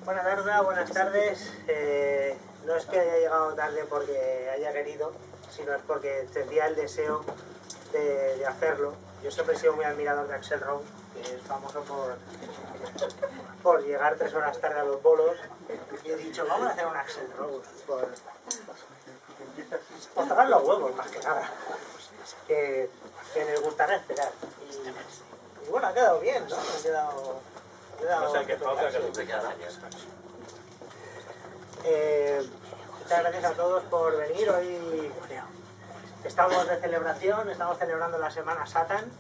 Buenas tardes, buenas tardes. No es que haya llegado tarde porque haya querido, sino es porque tendría el deseo de hacerlo. Yo siempre he sido muy admirador de Axl Rose, que es famoso por llegar 3 horas tarde a los bolos. Y he dicho, vamos a hacer un Axl Rose por tocar los huevos, más que nada. Que les gustará esperar. Y bueno, ha quedado bien, ¿no? Ha quedado no sé qué falta, que siempre queda bien. Muchas gracias a todos por venir. Hoy estamos de celebración, estamos celebrando la Semana Satan.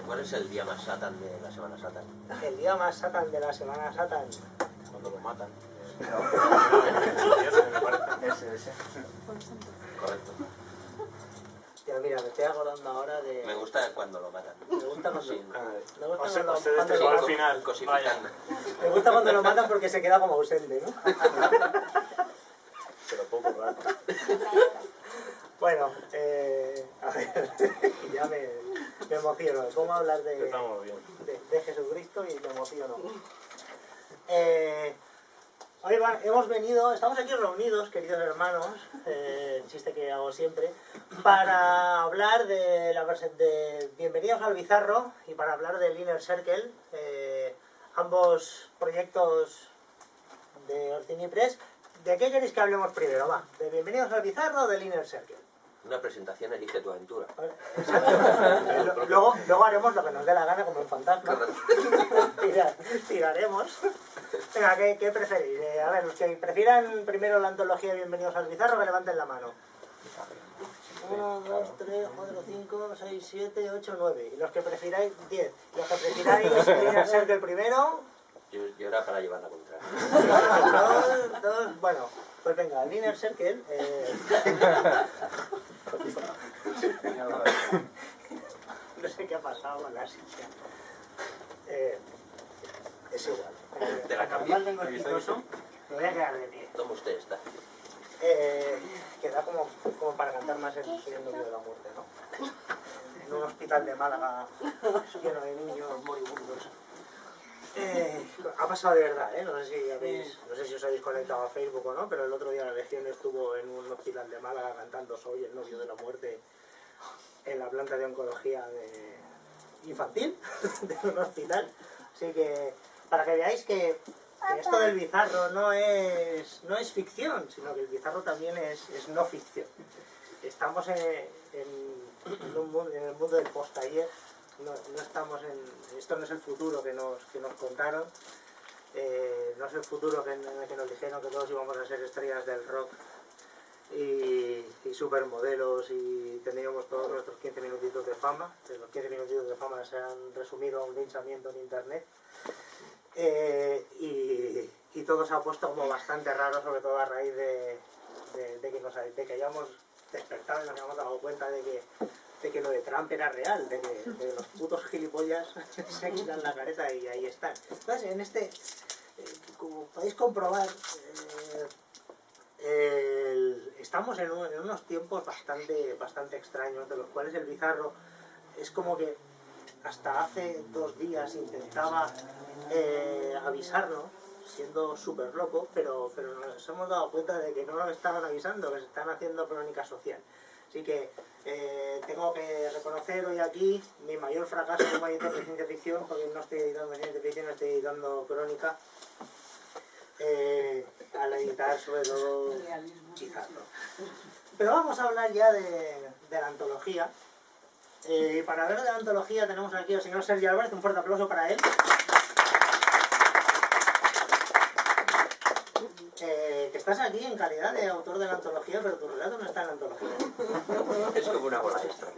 ¿Cuál es el día más Satan de la Semana Satan? El día más Satan de la Semana Satan. Cuando lo matan. Ese. Correcto. Ya, mira, me estoy acordando ahora de... Me gusta cuando lo matan. Me gusta cuando... Sí. Me gusta Ustedes al final. Cosificando. Me gusta cuando lo matan porque se queda como ausente, ¿no? Pero poco rato. Bueno, a ver, ya me emociono. Me pongo a hablar de Jesucristo y me emociono. Hoy hemos venido, estamos aquí reunidos, queridos hermanos, el chiste que hago siempre, para hablar de Bienvenidos al Bizarro y para hablar del Inner Circle, ambos proyectos de Orcini Press. ¿De qué queréis que hablemos primero? Va, ¿de Bienvenidos al Bizarro o del Inner Circle? Una presentación, elige tu aventura. Luego haremos lo que nos dé la gana como en Fantasma. Tiraremos. Venga, ¿qué preferís? A ver, los que prefieran primero la antología de Bienvenidos al Bizarro, que levanten la mano. 1, 2, 3, 4, 5, 6, 7, 8, 9. Y los que prefiráis, 10. Y los que prefiráis Inner Circle primero. Yo era para llevar la contraria. Dos, bueno, pues venga, el Inner Circle. No sé qué ha pasado con la silla. Es igual. Te la Como cambio. vengo exitoso, me voy a quedar de pie. Toma usted esta. Queda como para cantar más el novio de la muerte, ¿no? En un hospital de Málaga lleno de niños moribundos. Ha pasado de verdad, ¿eh? No sé si os habéis conectado a Facebook o no, pero el otro día la Legión estuvo en un hospital de Málaga cantando Soy el novio de la muerte en la planta de oncología infantil de un hospital. Así que, para que veáis que esto del bizarro no es ficción, sino que el bizarro también es no ficción. Estamos en el mundo del post-ayer. No estamos esto no es el futuro que nos contaron, no es el futuro en el que nos dijeron que todos íbamos a ser estrellas del rock y supermodelos y tendríamos todos nuestros 15 minutitos de fama. Los 15 minutitos de fama se han resumido a un linchamiento en internet, y todo se ha puesto como bastante raro, sobre todo a raíz de que hayamos despertado y nos hayamos dado cuenta de que lo de Trump era real, de que los putos gilipollas se quitan la careta y ahí están. Entonces, como podéis comprobar, estamos en unos tiempos bastante extraños, de los cuales el bizarro es como que hasta hace 2 días intentaba avisarnos, siendo súper loco, pero nos hemos dado cuenta de que no nos estaban avisando, que se están haciendo crónica social. Así que tengo que reconocer hoy aquí mi mayor fracaso como editor de ciencia ficción, porque no estoy editando ciencia ficción, estoy editando crónica. Al editar sobre todo quizás no. Pero vamos a hablar ya de la antología. Para hablar de la antología tenemos aquí al señor Sergi Álvarez, un fuerte aplauso para él. Que estás aquí en calidad de autor de la antología, pero tu relato no está en la antología. Es como una bola extra.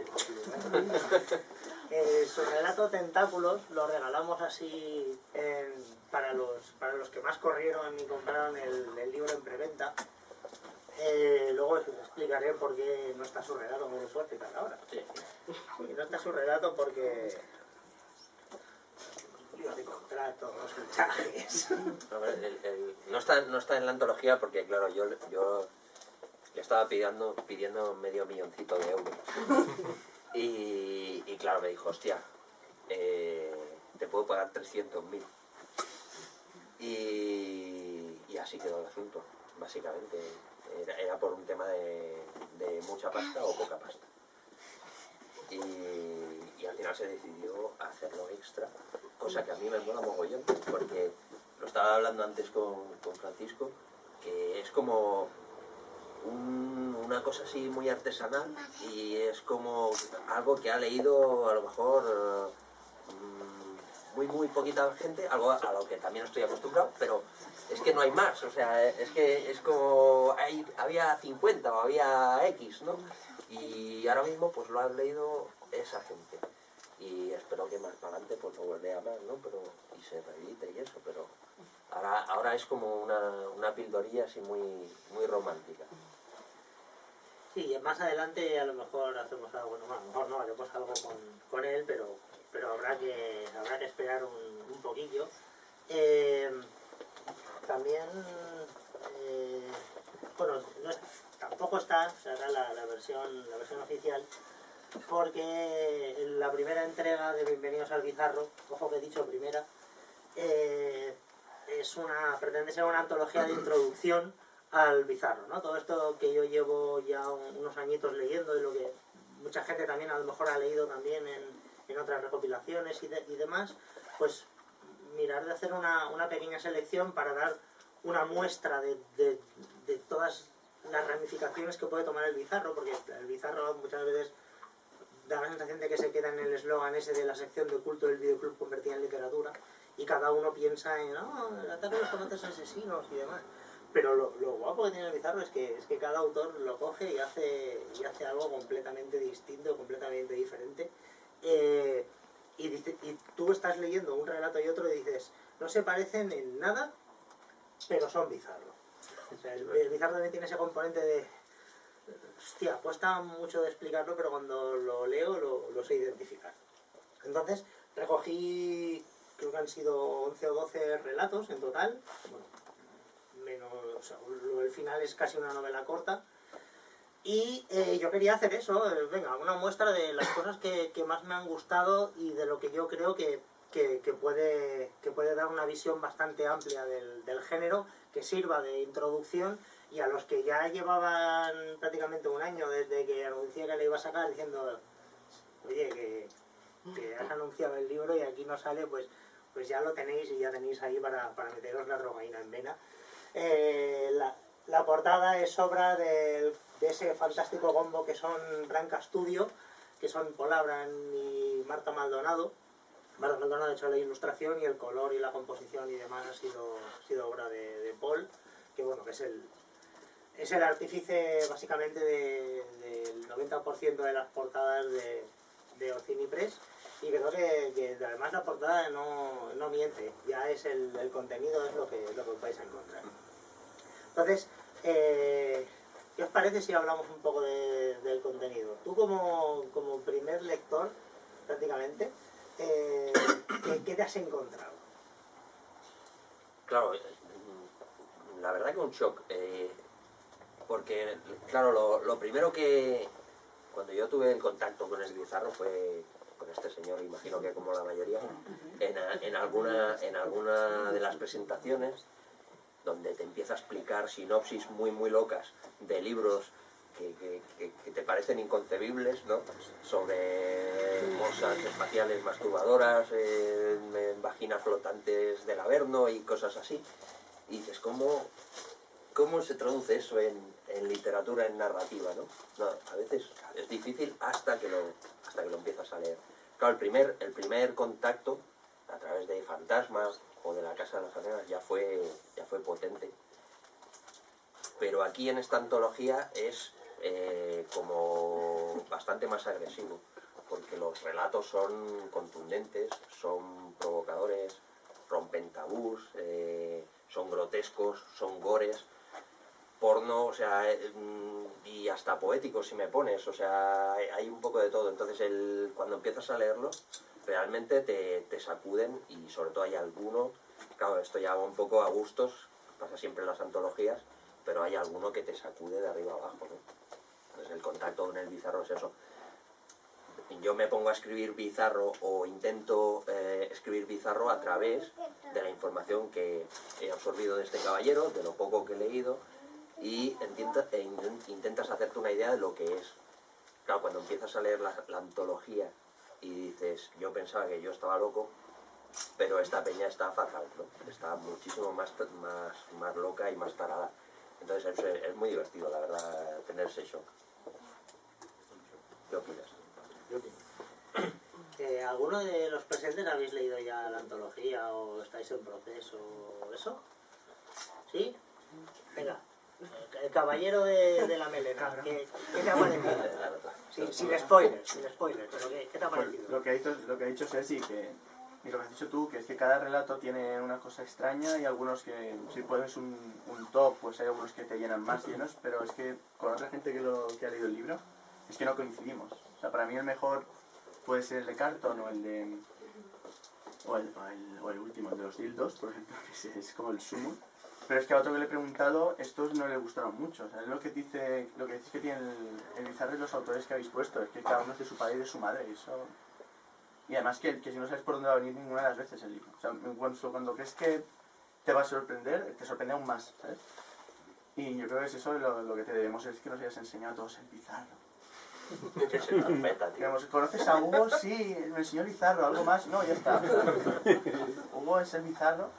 Su relato Tentáculos lo regalamos así para los que más corrieron y compraron el libro en preventa. Luego os explicaré por qué no está su relato, me lo suelo explicar ahora. Sí. Y no está su relato porque... líos de contratos, fichajes... A ver, no está en la antología porque, claro, yo le estaba pidiendo medio milloncito de euros. Y claro, me dijo, hostia, te puedo pagar 300.000. Y así quedó el asunto, básicamente. Era por un tema de mucha pasta o poca pasta. Y al final se decidió hacerlo extra, cosa que a mí me mola mogollón, porque lo estaba hablando antes con Francisco, que es como una cosa así muy artesanal y es como algo que ha leído a lo mejor muy poquita gente, algo a lo que también estoy acostumbrado, pero es que no hay más, o sea, es que es como había 50 o había X, ¿no? Y ahora mismo pues lo han leído esa gente y espero que más para adelante pues lo vuelva a más, ¿no? Pero, y se reedite y eso, pero ahora es como una pildorilla así muy romántica. Sí, y más adelante a lo mejor hacemos algo, bueno, a lo mejor no, haremos algo con él, pero habrá que esperar un poquillo. También, bueno, tampoco está la versión oficial, porque la primera entrega de Bienvenidos al Bizarro, ojo que he dicho primera, pretende ser una antología de introducción al bizarro, ¿no? Todo esto que yo llevo ya unos añitos leyendo y lo que mucha gente también a lo mejor ha leído también en otras recopilaciones y demás, pues mirar de hacer una pequeña selección para dar una muestra de todas las ramificaciones que puede tomar el bizarro, porque el bizarro muchas veces da la sensación de que se queda en el eslogan ese de la sección de culto del videoclub convertida en literatura, y cada uno piensa en el ataque a los tomates asesinos y demás. Pero lo guapo que tiene el bizarro es que cada autor lo coge y hace algo completamente distinto, completamente diferente. Y tú estás leyendo un relato y otro y dices, no se parecen en nada, pero son bizarros. O sea, el bizarro también tiene ese componente de... Hostia, cuesta mucho de explicarlo, pero cuando lo leo lo sé identificar. Entonces, recogí, creo que han sido 11 o 12 relatos en total. Bueno, menos, o sea, el final es casi una novela corta. Y yo quería hacer eso, venga, una muestra de las cosas que más me han gustado y de lo que yo creo que puede dar una visión bastante amplia del género, que sirva de introducción, y a los que ya llevaban prácticamente un año desde que anuncié que le iba a sacar diciendo, oye, que has anunciado el libro y aquí no sale, pues ya lo tenéis y ya tenéis ahí para meteros la drogaína en vena. La portada es obra de ese fantástico combo que son Branca Studio, que son Paul Abran y Marta Maldonado. Marta Maldonado ha hecho la ilustración y el color y la composición y demás ha sido obra de Paul, que bueno, que es el artífice básicamente del 90% de las portadas de Orcini Press, y creo que además la portada no miente, ya es el contenido, es lo que vais a encontrar. Entonces, ¿qué os parece si hablamos un poco del contenido? Tú como primer lector, prácticamente, ¿qué te has encontrado? Claro, la verdad que un shock, porque, claro, lo primero que, cuando yo tuve el contacto con el bizarro fue con este señor, imagino que como la mayoría, en alguna de las presentaciones, donde te empieza a explicar sinopsis muy locas de libros que te parecen inconcebibles, ¿no? Sobre bolsas espaciales masturbadoras, vaginas flotantes del Averno y cosas así. Y dices, ¿cómo se traduce eso en literatura, en narrativa, ¿no? No, a veces es difícil hasta que lo empiezas a leer. Claro, el primer contacto a través de Fantasmas o de La Casa de las Arenas ya fue potente. Pero aquí en esta antología es como bastante más agresivo, porque los relatos son contundentes, son provocadores, rompen tabús, son grotescos, son gores, porno, o sea, y hasta poéticos si me pones, o sea, hay un poco de todo. Entonces cuando empiezas a leerlo, realmente te sacuden, y sobre todo hay alguno, claro, esto ya va un poco a gustos, pasa siempre en las antologías, pero hay alguno que te sacude de arriba abajo, ¿no? Entonces el contacto con el bizarro es eso. yo me pongo a escribir bizarro o intento escribir bizarro a través de la información que he absorbido de este caballero, de lo poco que he leído, y intentas hacerte una idea de lo que es. Claro, cuando empiezas a leer la antología y dices, yo pensaba que yo estaba loco, pero esta peña está fatal, ¿no? Está muchísimo más loca y más tarada. Entonces es muy divertido, la verdad, tener ese shock. ¿Qué opinas? ¿Alguno de los presentes habéis leído ya la antología o estáis en proceso o eso? ¿Sí? Venga. El caballero de la melena, ¿qué te ha parecido? Sin spoilers, pero ¿qué te ha parecido? Lo que ha dicho Sergi, y lo que has dicho tú, que es que cada relato tiene una cosa extraña y algunos que, si pones un top, pues hay algunos que te llenan más llenos, pero es que con otra gente que ha leído el libro, es que no coincidimos. O sea, para mí el mejor puede ser el de Carton o el último, el de los dildos, por ejemplo, que es como el sumo. Pero es que a otro que le he preguntado, estos no le gustaron mucho. O sea, es lo que decís que tiene el bizarro y los autores que habéis puesto, es que cada uno es de su padre y de su madre. Y además que si no sabes por dónde va a venir ninguna de las veces el libro. O sea, cuando crees que te va a sorprender, te sorprende aún más, ¿sabes? Y yo creo que es eso lo que te debemos, es que nos hayas enseñado a todos el bizarro. Digamos, ¿conoces a Hugo? Sí, me enseñó el bizarro, algo más, no, ya está. Hugo es el bizarro,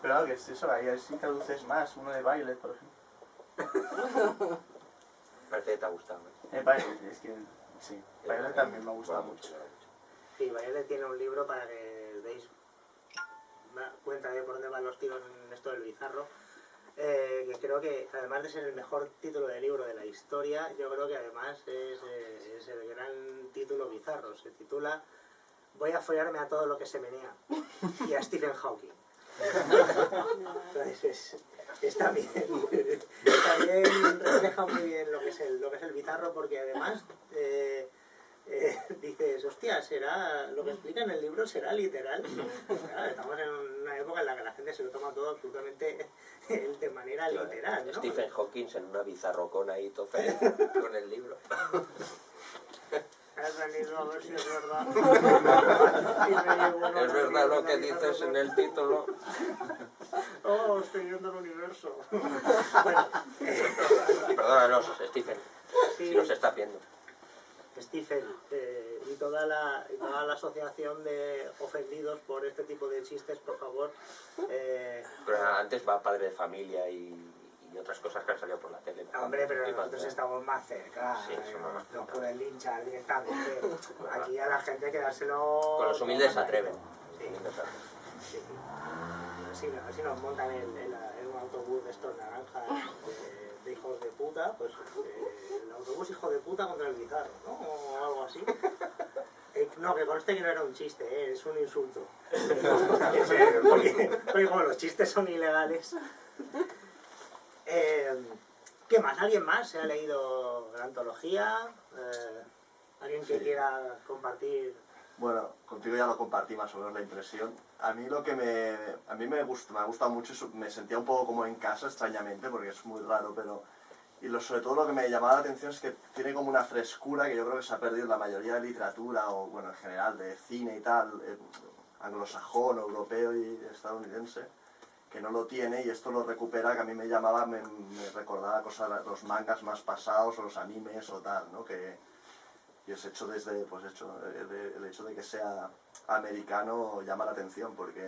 pero claro, que es eso, ahí sí traduces más, uno de Violet, por ejemplo. Parece que te ha gustado, ¿eh? Violet, es que sí, Violet también me ha gustado mucho. Sí, Violet tiene un libro para que os deis cuenta de por dónde van los tiros en esto del bizarro. Que creo que además de ser el mejor título de libro de la historia, yo creo que además es el gran título bizarro. Se titula Voy a follarme a todo lo que se menea y a Stephen Hawking. Entonces está bien, refleja muy bien lo que es el bizarro, porque además dices, hostia, será lo que explica en el libro, será literal. Claro, estamos en una época en la que la gente se lo toma todo absolutamente de manera literal, ¿no? Stephen Hawking en una bizarrocona ahí todo feliz con el libro. Has venido a ver si es verdad. Es verdad lo que dices en el título. Oh, estoy viendo el universo. Perdónanos, Stephen, Sí. si nos estás viendo. Stephen y toda la asociación de ofendidos por este tipo de chistes, por favor. Pero antes va Padre de Familia y otras cosas que han salido por la tele. Hombre, pero nosotros estamos más cerca. Sí, somos más cerca. No pueden linchar directamente. Aquí a la gente hay que dárselo. Con los humildes se atreven. Sí. Sí. Así nos montan en un autobús de estos naranjas de hijos de puta, pues el autobús hijo de puta contra el bizarro, ¿no? O algo así. No, que conste que no era un chiste, es un insulto. Porque como los chistes son ilegales. ¿Qué más? ¿Alguien más se ha leído la antología? ¿Alguien que quiera compartir? Bueno, contigo ya lo compartí más o menos la impresión. A mí lo que me ha gustado mucho, me sentía un poco como en casa extrañamente, porque es muy raro, pero... sobre todo lo que me llamaba la atención es que tiene como una frescura que yo creo que se ha perdido en la mayoría de literatura, o bueno, en general, de cine y tal, anglosajón, europeo y estadounidense, que no lo tiene, y esto lo recupera, que a mí me recordaba cosas, los mangas más pasados, o los animes o tal, ¿no? Y es hecho desde, pues el hecho de que sea americano llama la atención, porque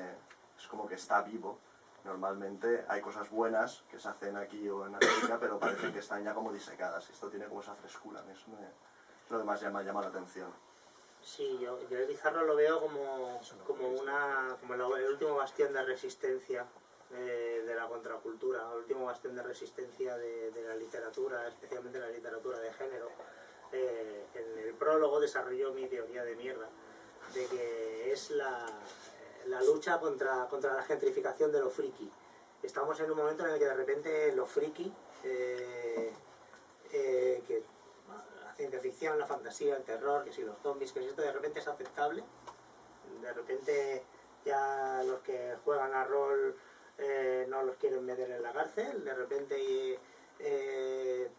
es como que está vivo. Normalmente hay cosas buenas que se hacen aquí o en América, pero parece que están ya como disecadas. Esto tiene como esa frescura, eso es lo que más llama la atención. Sí, yo el bizarro lo veo como el último bastión de resistencia de la contracultura, el último bastión de resistencia de la literatura, especialmente la literatura de género. En el prólogo desarrolló mi teoría de mierda, de que es la lucha contra la gentrificación de lo friki. Estamos en un momento en el que de repente lo friki, que la ciencia ficción, la fantasía, el terror, que si los zombies, que si esto de repente es aceptable. De repente ya los que juegan a rol no los quieren meter en la cárcel. De repente leer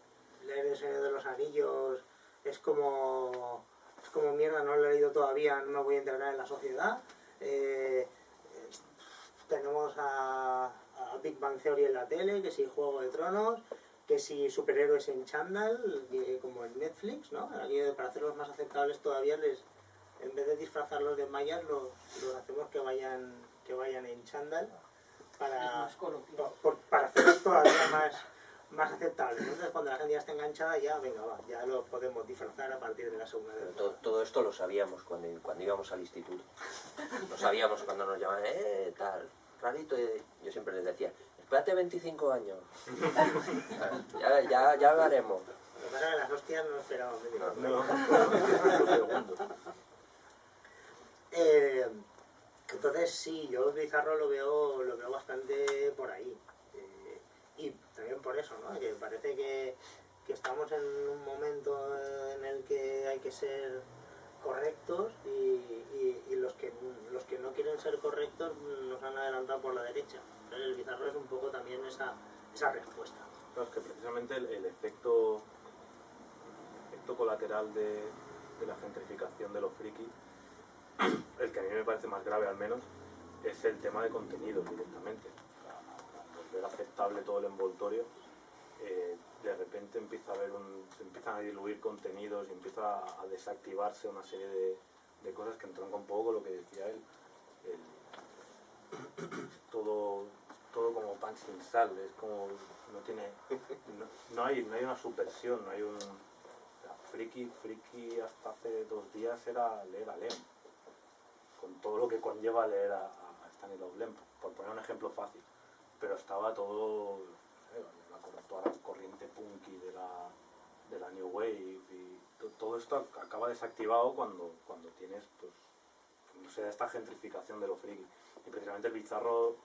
El Señor de los Anillos es como es como mierda, no lo he leído todavía, no me voy a integrar en la sociedad. Tenemos a Big Bang Theory en la tele, que si Juego de Tronos, que si superhéroes en chándal, como en Netflix, ¿no? Aquí, para hacerlos más aceptables todavía, en vez de disfrazarlos de mayas, los hacemos que vayan en chándal para hacerlos todavía más aceptables. Entonces, cuando la gente ya está enganchada, ya, venga, va, ya lo podemos disfrazar a partir de la segunda temporada. Todo esto lo sabíamos cuando íbamos al instituto. Lo sabíamos cuando nos llamaban, tal, rarito. Yo siempre les decía, espérate 25 años. Ya hablaremos. Lo que pasa es que las hostias no esperaban 25 No. Entonces sí, yo Bizarro lo veo bastante por ahí. Y también por eso, ¿no? Que parece que estamos en un momento en el que hay que ser correctos y los que no quieren ser correctos nos han adelantado por la derecha. Entonces el Bizarro es un poco también esa respuesta. Claro, es que precisamente el efecto colateral de la gentrificación de los frikis, el que a mí me parece más grave al menos, es el tema de contenidos directamente. Al volver aceptable todo el envoltorio, de repente se empiezan a diluir contenidos y empieza a desactivarse una serie de cosas que entran un poco con lo que decía él. Todo como pan sin sal, es como no hay una subversión, no hay un... Friki hasta hace 2 días era leer a Lem, con todo lo que conlleva leer a Stanislaw Lem, por poner un ejemplo fácil, pero estaba todo, toda la corriente punky de la New Wave y todo esto acaba desactivado cuando tienes, pues, no sé, esta gentrificación de los friki, y precisamente el Bizarro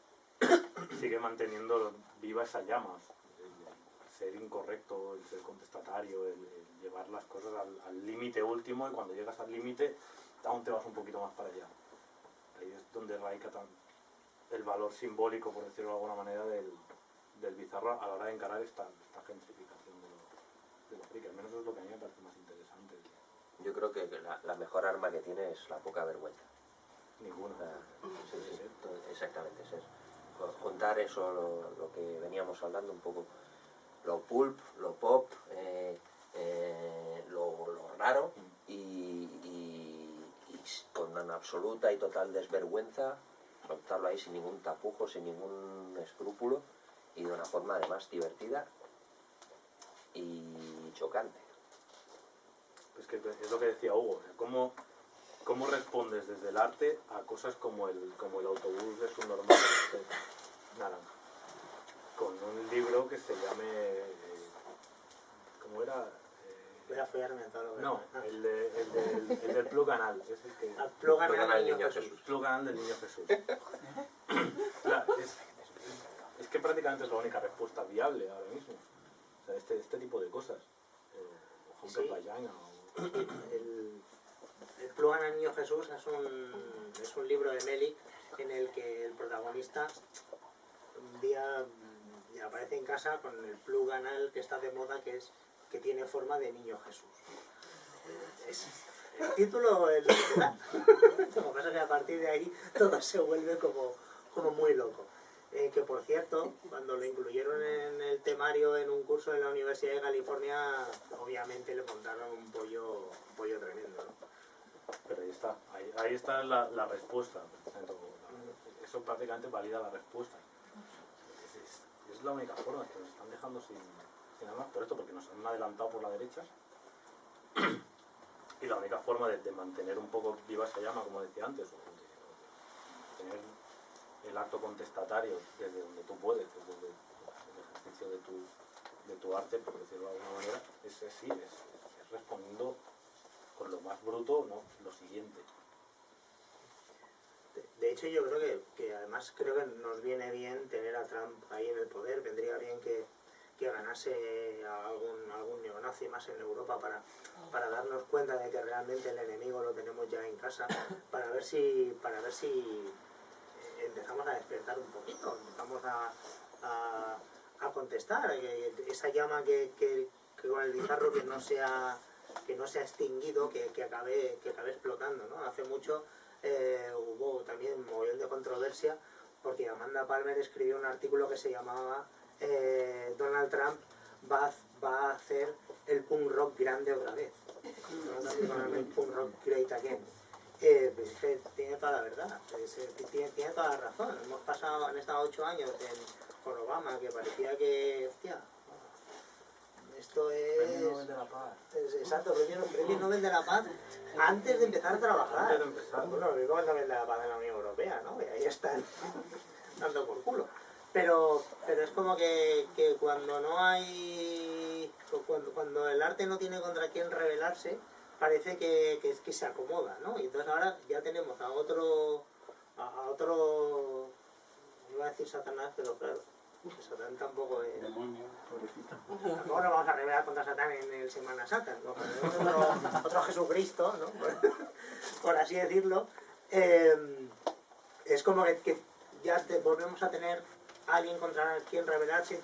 sigue manteniendo viva esas llamas, el ser incorrecto, el ser contestatario, el llevar las cosas al límite último, y cuando llegas al límite aún te vas un poquito más para allá. Ahí es donde radica el valor simbólico, por decirlo de alguna manera, del Bizarro a la hora de encarar esta gentrificación de los frikis. Al menos eso es lo que a mí me parece más interesante. Yo creo que la mejor arma que tiene es la poca vergüenza. Ninguna. Sí, exactamente, es eso. Juntar eso, lo que veníamos hablando un poco, lo pulp, lo pop, lo raro y con una absoluta y total desvergüenza, soltarlo ahí sin ningún tapujo, sin ningún escrúpulo y de una forma además divertida y chocante. Es que es lo que decía Hugo, ¿cómo respondes desde el arte a cosas como el autobús de su normal naranja? Con un libro que se llame... ¿cómo era? Voy a follarme a todo lo que... No, el del Plug Anal. Es el que... Plug Anal del Niño Jesús. Plug Anal del Niño Jesús. Claro, es que prácticamente es la única respuesta viable ahora mismo. O sea, este tipo de cosas. O Sí. Vagina, El Plug Anal Niño Jesús es un libro de Melik en el que el protagonista un día aparece en casa con el plug anal que está de moda, que tiene forma de Niño Jesús. El título es literal. Lo que pasa es que a partir de ahí todo se vuelve como muy loco. Que por cierto, cuando lo incluyeron en el temario en un curso en la Universidad de California, obviamente le montaron un pollo tremendo, ¿no? pero ahí está la respuesta. Eso prácticamente valida la respuesta. Es la única forma, que nos están dejando sin nada más por esto, porque nos han adelantado por la derecha. Y la única forma de mantener un poco viva esa llama, como decía antes, o de tener el acto contestatario desde donde tú puedes, desde el ejercicio de tu arte, por decirlo de alguna manera, es respondiendo con lo más bruto, ¿no? Lo siguiente. De hecho, yo creo que además creo que nos viene bien tener a Trump ahí en el poder. Vendría bien que ganase a algún neonazi más en Europa para darnos cuenta de que realmente el enemigo lo tenemos ya en casa, para ver si empezamos a despertar un poquito, empezamos a contestar esa llama que con el Bizarro que no sea que no se ha extinguido, que acabe explotando, ¿no? Hace mucho hubo también un montón de controversia porque Amanda Palmer escribió un artículo que se llamaba Donald Trump va a hacer el punk rock grande otra vez, ¿no? El punk rock great again. Pues, tiene toda la verdad, tiene toda la razón. Han estado 8 años con Obama, que parecía que, hostia, esto es... Premio Nobel de la Paz. Exacto, premio Nobel de la Paz antes de empezar a trabajar. Antes de empezar. Bueno, el Nobel de la Paz de la Unión Europea, ¿no? Y ahí están dando por culo. Pero es como que cuando no hay... Cuando el arte no tiene contra quién rebelarse, parece que se acomoda, ¿no? Y entonces ahora ya tenemos a otro... Iba a decir Satanás, pero claro, Satán tampoco es... Demonio, pobrecito. Tampoco nos vamos a rebelar contra Satán en el Semana Santa, ¿no? Otro Jesucristo, ¿no? Por así decirlo. Es como que ya volvemos a tener a alguien contra quien rebelarse y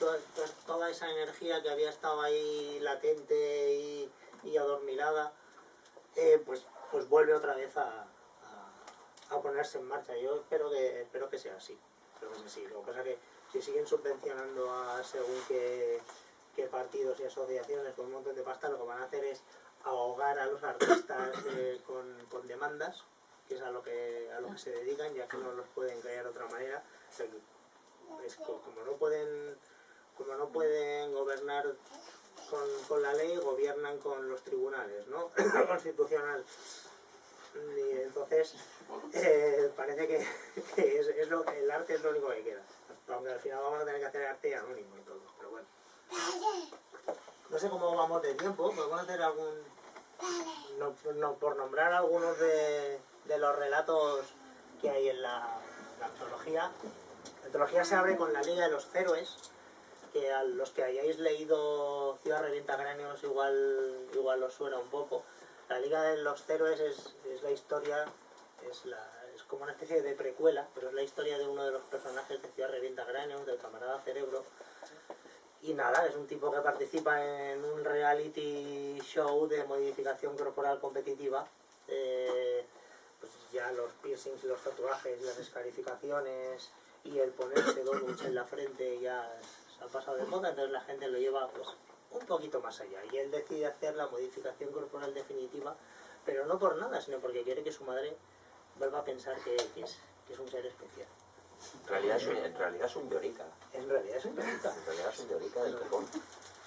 toda esa energía que había estado ahí latente y adormilada, pues vuelve otra vez a ponerse en marcha. Yo espero que sea así. Lo que pasa es que si siguen subvencionando a según qué partidos y asociaciones con un montón de pasta, lo que van a hacer es ahogar a los artistas con demandas, que es a lo que se dedican, ya que no los pueden crear de otra manera. Como no pueden gobernar con la ley, gobiernan con los tribunales, ¿no? Constitucional. Y entonces parece que el arte es lo único que queda. Aunque al final vamos a tener que hacer arte anónimo y todo, pero bueno. No sé cómo vamos de tiempo, podemos hacer algún... No, por nombrar algunos de los relatos que hay en la antología. La antología se abre con la Liga de los Héroes, que a los que hayáis leído Ciudad Revienta Cráneos igual os suena un poco. La Liga de los Héroes es la historia, es como una especie de precuela, pero es la historia de uno de los personajes de Ciudad Revienta Cráneos, del camarada Cerebro. Y nada, es un tipo que participa en un reality show de modificación corporal competitiva. Pues ya los piercings, los tatuajes, las escarificaciones y el ponerse donuts en la frente ya se ha pasado de moda, entonces la gente lo lleva pues un poquito más allá. Y él decide hacer la modificación corporal definitiva, pero no por nada, sino porque quiere que su madre vuelva a pensar que es un ser especial. En realidad es un biónica. En realidad es un biónica. En realidad es un biónica del copón.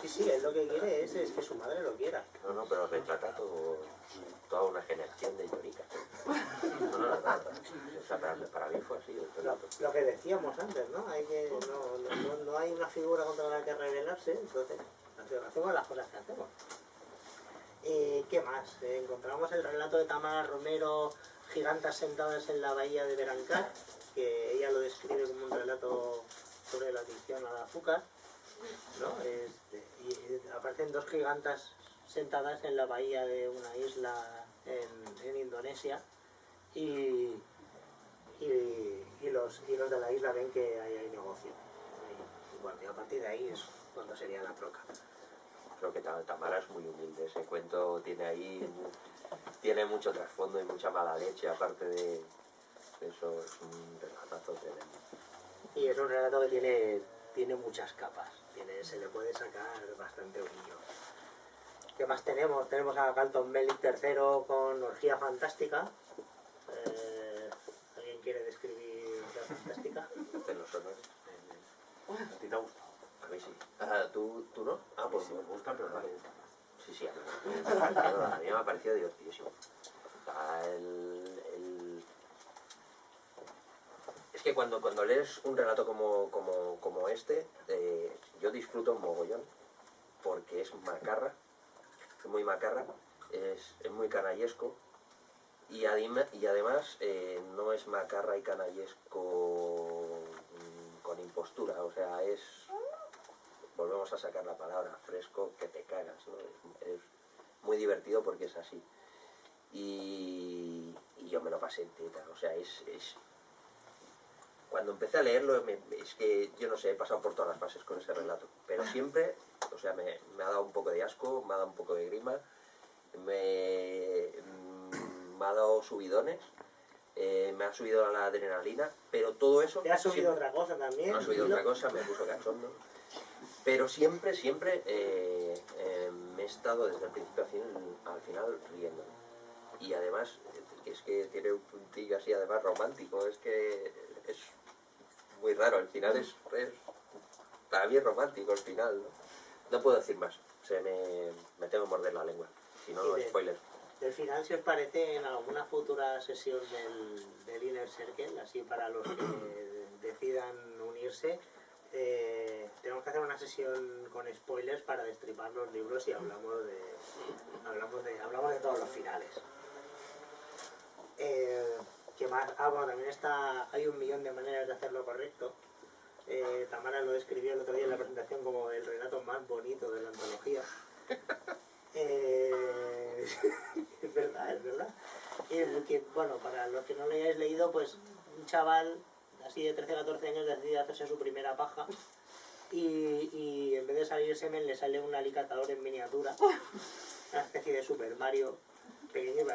Sí, él lo que quiere es que su madre lo quiera. No, pero retrata toda una generación de biónicas. No, o sea, para mí fue así. Lo que decíamos antes, ¿no? No hay una figura contra la que rebelarse, entonces hacemos las cosas que hacemos. ¿Qué más? Encontramos el relato de Tamara Romero, Gigantas sentadas en la bahía de Berancar, que ella lo describe como un relato sobre la adicción al azúcar, ¿no? Y aparecen 2 gigantas sentadas en la bahía de una isla en Indonesia y los de la isla ven que ahí hay negocio. Y bueno, y a partir de ahí es cuando sería la troca. Creo que Tamara es muy humilde. Ese cuento tiene mucho trasfondo y mucha mala leche, aparte de eso. Es un relatazo tremendo. Y es un relato que tiene muchas capas. Se le puede sacar bastante brillo. ¿Qué más tenemos? Tenemos a Galton Mellick III con Orgía Fantástica. ¿Alguien quiere describir Orgía Fantástica? De los honores. ¿A ti te ha gustado? A mí sí. ¿Tú no? Ah, pues me gusta, pero no me gusta. Sí, a mí me ha parecido divertidísimo. Es que cuando lees un relato como este, yo disfruto un mogollón, porque es macarra, es muy macarra, es muy canallesco, y además no es macarra y canallesco con impostura, o sea, volvemos a sacar la palabra, fresco, que te cagas, ¿no? Es muy divertido porque es así. Y yo me lo pasé entera, o sea, cuando empecé a leerlo, es que, yo no sé, he pasado por todas las fases con ese relato, pero siempre, o sea, me ha dado un poco de asco, me ha dado un poco de grima, me ha dado subidones, me ha subido la adrenalina, pero todo eso... ¿Te ha subido otra cosa también? Me ha subido otra cosa, me puso cachondo. Pero siempre me he estado desde el principio al final riendo. Y además, es que tiene un puntillo así además romántico, es que es muy raro, el final es para mí es romántico el final, ¿no? No puedo decir más, me tengo que morder la lengua, si no, spoiler. Del final, si os parece, en alguna futura sesión del Inner Circle, así para los que decidan unirse, tenemos que hacer una sesión con spoilers para destripar los libros y hablamos de todos los finales. ¿Qué más? Bueno, también hay 1.000.000 de maneras de hacerlo correcto. Tamara lo describió el otro día en la presentación como el relato más bonito de la antología. Es verdad, es verdad. Bueno, para los que no lo hayáis leído, pues un chaval así de 13-14 años decide hacerse su primera paja y en vez de salir semen le sale un alicatador en miniatura, una especie de Super Mario pequeño,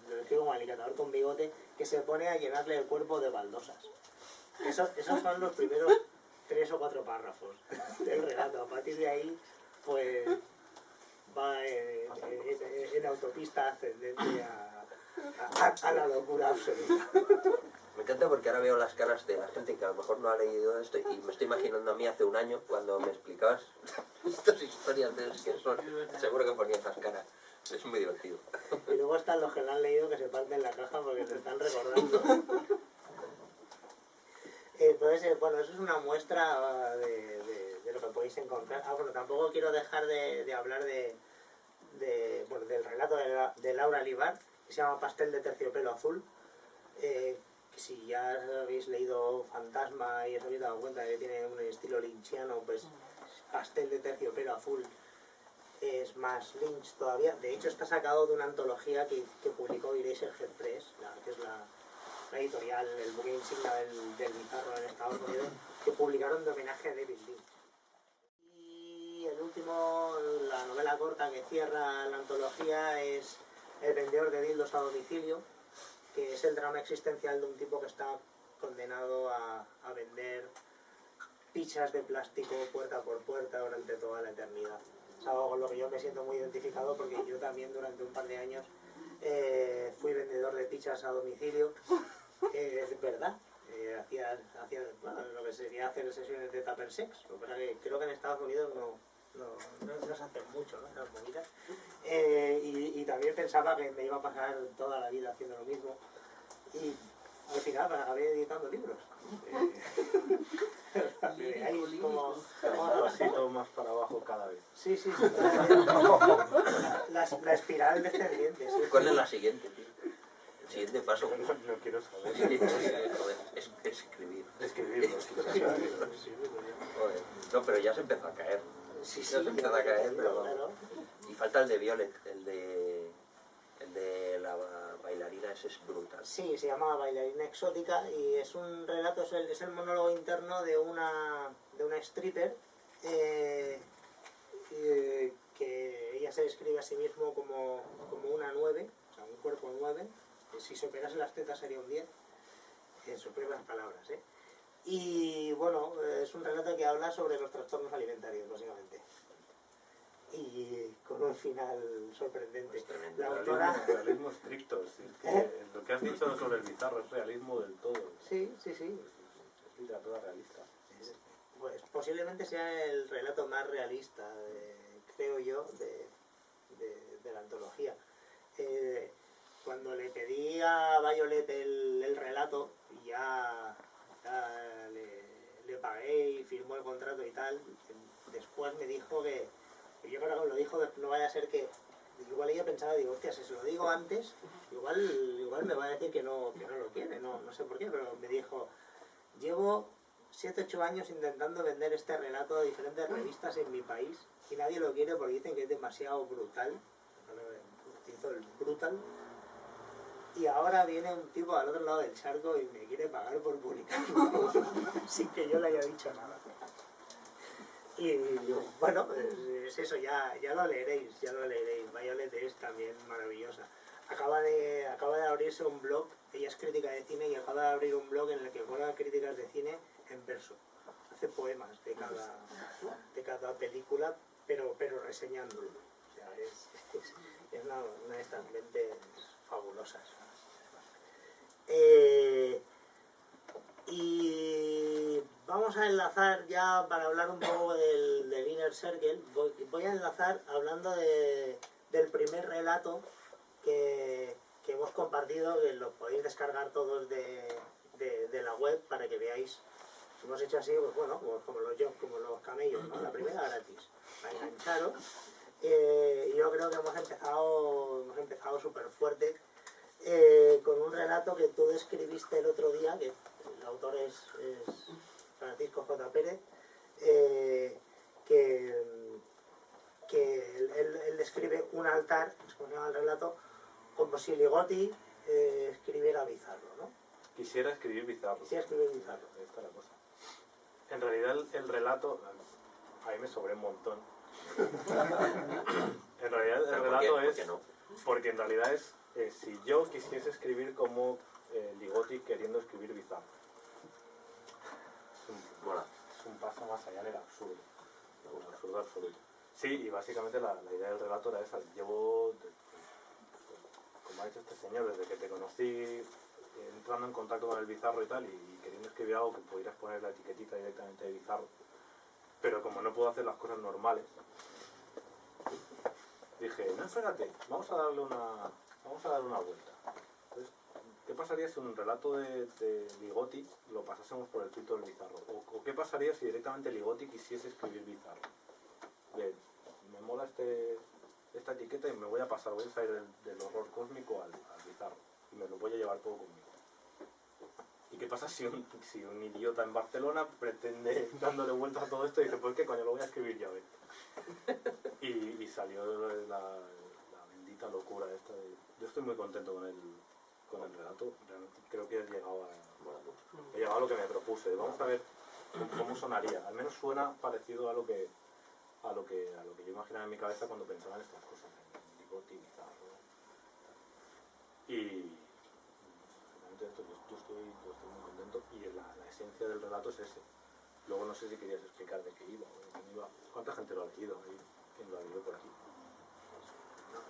lo describo como alicatador con bigote, que se pone a llenarle el cuerpo de baldosas. Esos son los primeros 3 o 4 párrafos del relato. A partir de ahí, pues va en autopista ascendente a la locura absoluta. Me encanta porque ahora veo las caras de la gente que a lo mejor no ha leído esto y me estoy imaginando a mí hace un año cuando me explicabas estas historias de que son, seguro que ponía esas caras. Es muy divertido. Y luego están los que lo han leído que se parten la caja porque se están recordando. Entonces, bueno, eso es una muestra de lo que podéis encontrar. Bueno, tampoco quiero dejar de hablar bueno, del relato de Laura Libar, que se llama Pastel de terciopelo azul. Si ya habéis leído Fantasma y os habéis dado cuenta de que tiene un estilo lynchiano, pues Pastel de terciopelo azul es más Lynch todavía. De hecho, está sacado de una antología que publicó Eraserhead Press, que es la editorial, el buque insignia del Bizarro en Estados Unidos, que publicaron de homenaje a David Lynch. Y el último, la novela corta que cierra la antología es El vendedor de dildos a domicilio, que es el drama existencial de un tipo que está condenado a vender pizzas de plástico puerta por puerta durante toda la eternidad. Es algo con lo que yo me siento muy identificado porque yo también durante un par de años fui vendedor de pizzas a domicilio. Es verdad, hacía bueno, lo que sería hacer sesiones de tupper sex. Lo que pasa es que creo que en Estados Unidos no se hacen mucho, ¿no?, esas movidas. Y también pensaba que me iba a pasar toda la vida haciendo lo mismo. Y al final pues, acabé editando libros. Hay como un pasito más para abajo cada vez. Sí. La espiral descendiente. Sí. ¿Cuál es la siguiente, tío? El siguiente paso. No quiero saber. Joder, escribir. Escribirlo. Joder. No, pero ya se empezó a caer. Sí, Ya se empezó a caer, pero claro. Y falta el de Violet, el de la bailarina, ese es brutal. Sí, se llama Bailarina Exótica y es un relato, es el monólogo interno de una stripper que ella se describe a sí mismo como una 9, o sea, un cuerpo 9. Si se operase las tetas sería un 10, en sus primeras palabras, ¿eh? Y bueno, es un relato que habla sobre los trastornos alimentarios, básicamente. Y con un final sorprendente. La autora... Realismo estricto. Es que lo que has dicho sobre el Bizarro es realismo del todo. Sí. Es literatura realista. Pues posiblemente sea el relato más realista, creo yo, de la antología. Cuando le pedí a Violet el relato y ya le pagué y firmó el contrato y tal, después me dijo que yo creo que lo dijo, no vaya a ser que igual ella pensaba, digo, hostia, si se lo digo antes, igual me va a decir que no lo quiere, no sé por qué, pero me dijo, llevo 7-8 años intentando vender este relato a diferentes revistas en mi país y nadie lo quiere porque dicen que es demasiado brutal, hizo el brutal, y ahora viene un tipo al otro lado del charco y me quiere pagar por publicarlo sin que yo le haya dicho nada. Y bueno, es eso, ya lo leeréis, Violet es también maravillosa. Acaba de abrirse un blog, ella es crítica de cine y acaba de abrir un blog en el que cuelga críticas de cine en verso. Hace poemas de cada película, pero reseñándolo. O sea, es una de estas mentes fabulosas. Y vamos a enlazar ya para hablar un poco del Inner Circle. Voy a enlazar hablando del primer relato que hemos compartido, que lo podéis descargar todos de la web para que veáis. Hemos hecho así, pues bueno, como los camellos, ¿no? La primera gratis, a engancharos. Y yo creo que hemos empezado súper fuerte con un relato que tú describiste el otro día, que el autor es Francisco J. Pérez, que él describe un altar, como se llama el relato, como si Ligotti escribiera Bizarro, ¿no? Quisiera escribir Bizarro. Quisiera escribir Bizarro. Esta es la cosa. En realidad el relato, a mí me sobré un montón. En realidad el relato es... Porque en realidad es si yo quisiese escribir como Ligotti queriendo escribir Bizarro. Es un paso más allá en el absurdo. Un absurdo absoluto. Sí, y básicamente la idea del relato era esa. Llevo, como ha dicho este señor, desde que te conocí, entrando en contacto con el Bizarro y tal, y queriendo escribir algo que pudieras poner la etiquetita directamente de Bizarro. Pero como no puedo hacer las cosas normales, dije, no, espérate, vamos a darle una vuelta. Entonces, ¿qué pasaría si un relato de Ligotti lo pasásemos por el filtro del Bizarro? ¿O qué pasaría si directamente Ligotti quisiese escribir Bizarro? Bien, me mola esta etiqueta y me voy a salir del horror cósmico al Bizarro. Y me lo voy a llevar todo conmigo. ¿Y qué pasa si un idiota en Barcelona pretende dándole vueltas a todo esto y dice, pues qué coño, lo voy a escribir ya, ven? Y salió la bendita locura esta de... Yo estoy muy contento con el relato, realmente creo que he llegado a lo que me propuse. Vamos a ver cómo sonaría. Al menos suena parecido a lo que yo imaginaba en mi cabeza cuando pensaba en estas cosas, en Ligotti, Bizarro. Y realmente yo estoy muy contento y la esencia del relato es ese. Luego no sé si querías explicar de qué iba. ¿Cuánta gente lo ha leído? ¿Quién lo ha leído por aquí?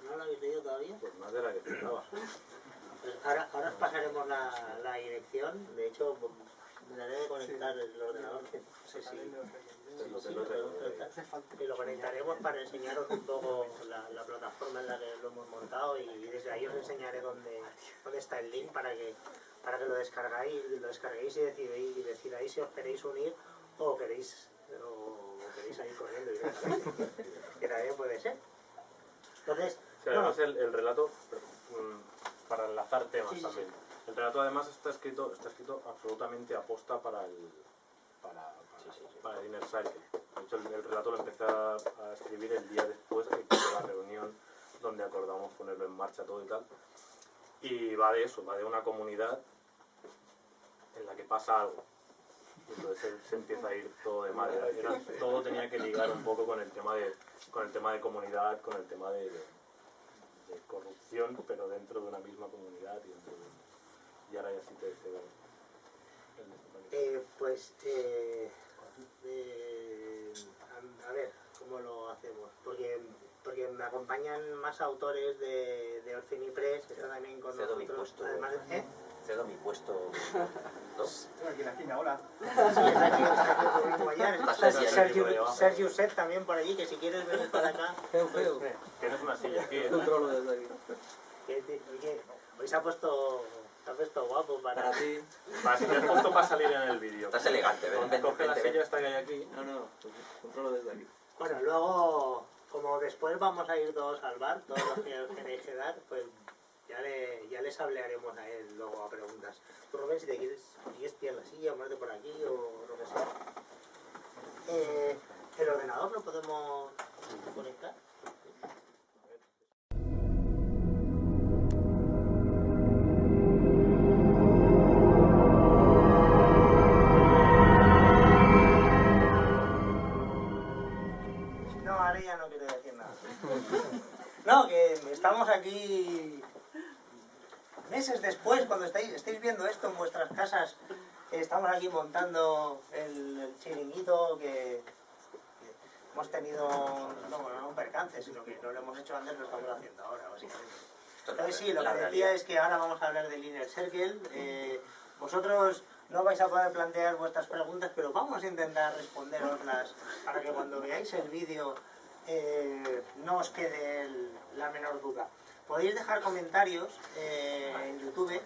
¿No lo habéis leído todavía? Pues más de la que esperaba. Pues ahora os pasaremos la dirección. De hecho, daré de conectar el ordenador, que no sé si... Y lo conectaremos para enseñaros un poco la plataforma en la que lo hemos montado y desde ahí os enseñaré dónde está el link para que lo descarguéis y decidáis si os queréis unir o queréis salir corriendo directamente, que también puede ser. Entonces, sí, además el relato, para enlazar temas también. Sí. El relato además está escrito absolutamente aposta para el Inner Circle. De hecho, el relato lo empecé a escribir el día después que tuve la reunión donde acordamos ponerlo en marcha todo y tal. Y va de eso, va de una comunidad en la que pasa algo. Entonces se empieza a ir todo de madre. Todo tenía que ligar un poco con el tema de comunidad, con el tema de corrupción, pero dentro de una misma comunidad. Y ahora ya sí te cedo. A ver, ¿cómo lo hacemos? Porque me acompañan más autores de Orfini Press, que están también con cedo nosotros. Mi puesto, además, cedo mi puesto. ¿No? Estoy aquí en la esquina, hola. Sí, está Sergio Set también por allí, que si quieres venir para acá. Feo. Tienes una silla aquí. Controlo desde aquí. Hoy se ha puesto guapo para ti. Si te has puesto para salir en el vídeo. Estás elegante, ven. Coge la silla esta que hay aquí. No, controlo desde aquí. Bueno, luego, como después vamos a ir todos al bar, todos los que os queréis quedar, pues ya les hablaremos a él luego a preguntas. Tú, Rubén, si te quieres pillar la silla o ponerte por aquí o lo que sea. ¿El ordenador lo podemos conectar? pare ya no quiero decir nada. No, que estamos aquí meses después, cuando estéis viendo esto en vuestras casas, estamos aquí montando el chiringuito que hemos tenido, no un percance, sino que no lo hemos hecho antes, lo estamos haciendo ahora, básicamente. Entonces sí, lo que decía es que ahora vamos a hablar del Inner Circle. Vosotros no vais a poder plantear vuestras preguntas, pero vamos a intentar responderoslas para que cuando veáis el vídeo no os quede la menor duda. Podéis dejar comentarios en YouTube,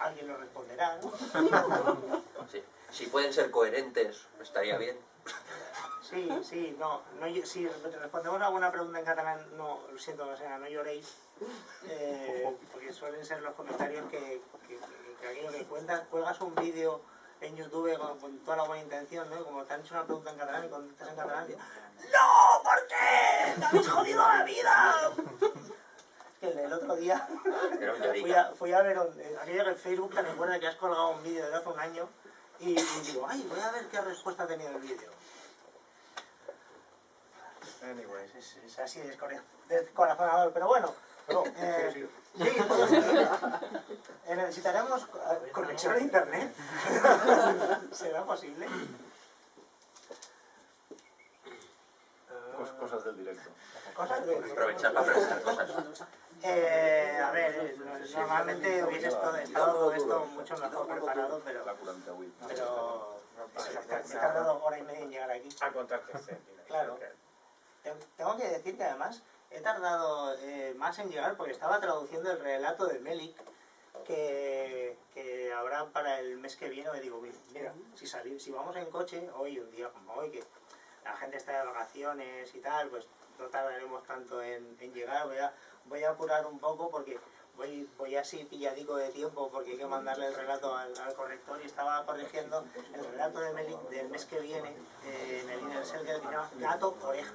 alguien lo responderá, ¿no? Sí. Si pueden ser coherentes, estaría bien. Sí, si respondemos alguna pregunta en catalán, no, lo siento, o sea, no lloréis, porque suelen ser los comentarios que aquello que cuelgas un vídeo en YouTube con toda la buena intención, ¿no? Como te han hecho una pregunta en catalán y contestas en catalán, y, ¡no! ¿Por qué? ¡Te habéis jodido la vida! Es que el otro día fui a ver aquello que en Facebook te recuerda que has colgado un vídeo de hace un año y digo, ay, voy a ver qué respuesta ha tenido el vídeo. Anyways, es así descorazonador, pero bueno. Sí, puedo seguir. Necesitaremos conexión a internet. ¿Será posible? Cosas del directo. Cosas de... Aprovechar para presentar cosas. A ver, normalmente hubiese estado todo esto mucho mejor preparado, pero he tardado hora y media en llegar aquí. A contar que sí. Claro. Tengo que decir que además he tardado más en llegar porque estaba traduciendo el relato de Melik que habrá para el mes que viene. Me digo, mira, si vamos en coche, hoy, un día como hoy, que la gente está de vacaciones y tal, pues no tardaremos tanto en llegar. Voy a apurar un poco porque voy así pilladico de tiempo porque hay que mandarle el relato al corrector y estaba corrigiendo el relato de Melik del mes que viene en el Inner Circle que se llama Gato Oreja.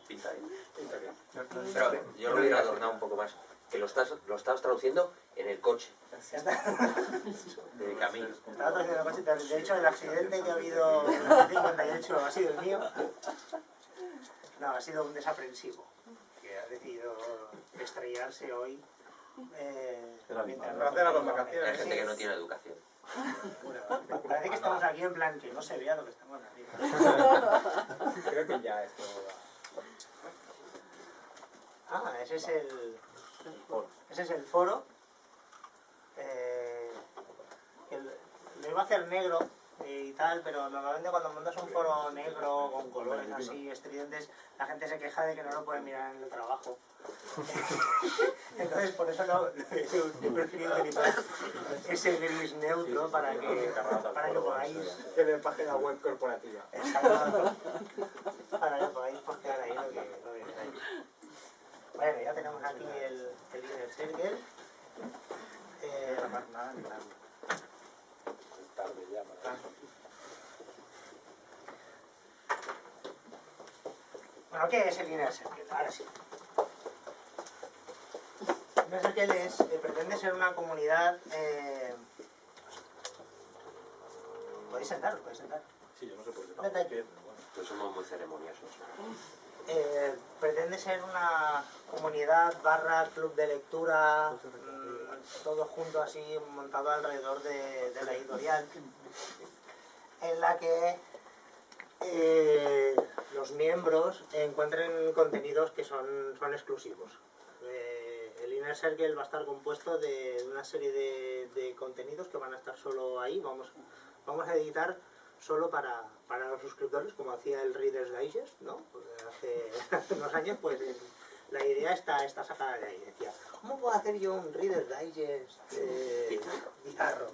Pinta bien. Pero yo lo hubiera adornado un poco más. Que lo estabas traduciendo en el coche. De camino. Estaba traduciendo el coche. De hecho, el accidente que ha habido en el 58 ha sido el mío. No, ha sido un desaprensivo. Que ha decidido estrellarse hoy. Para hacer las vacaciones. Hay gente que no tiene educación. Bueno, parece que estamos aquí en plan que no se vea lo que estamos haciendo. Creo que ya esto Ah, ese es el foro. Que lo iba a hacer negro y tal, pero normalmente cuando montas un foro negro con colores así estridentes, la gente se queja de que no lo puede mirar en el trabajo. Entonces por eso he preferido utilizar ese gris neutro para que podáis tener página web corporativa. Exacto. Para que podáis postear ahí lo que queráis. Bueno, ya tenemos aquí el Inner Circle. Tarde ya, ¿verdad? Bueno, ¿qué es el Inner Circle? Ahora sí. El Inner Circle pretende ser una comunidad... ¿Podéis sentar? Sí, yo no sé por qué Detalle. estamos bien, pero bueno. Pues somos muy ceremoniosos. Pretende ser una comunidad / club de lectura, todo junto así, montado alrededor de la editorial, en la que los miembros encuentren contenidos que son exclusivos. El Inner Circle va a estar compuesto de una serie de contenidos que van a estar solo ahí. Vamos a editar solo para los suscriptores, como hacía el Reader's Digest, ¿no? Hace unos años, pues la idea está sacada de ahí. Decía, ¿cómo puedo hacer yo un Reader's Digest bizarro?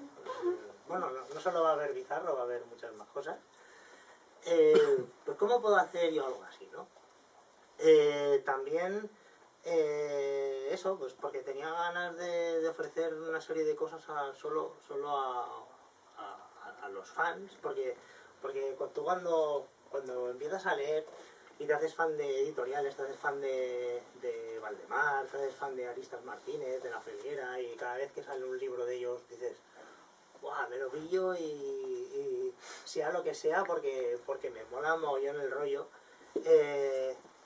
Bueno, no solo va a haber bizarro, va a haber muchas más cosas. Pues ¿cómo puedo hacer yo algo así, no? También eso, pues porque tenía ganas de ofrecer una serie de cosas solo a los fans, porque tú cuando empiezas a leer y te haces fan de editoriales, te haces fan de Valdemar, te haces fan de Aristas Martínez, de La Felguera, y cada vez que sale un libro de ellos dices, ¡buah! Me lo pillo y sea lo que sea porque me mola mogollón el rollo.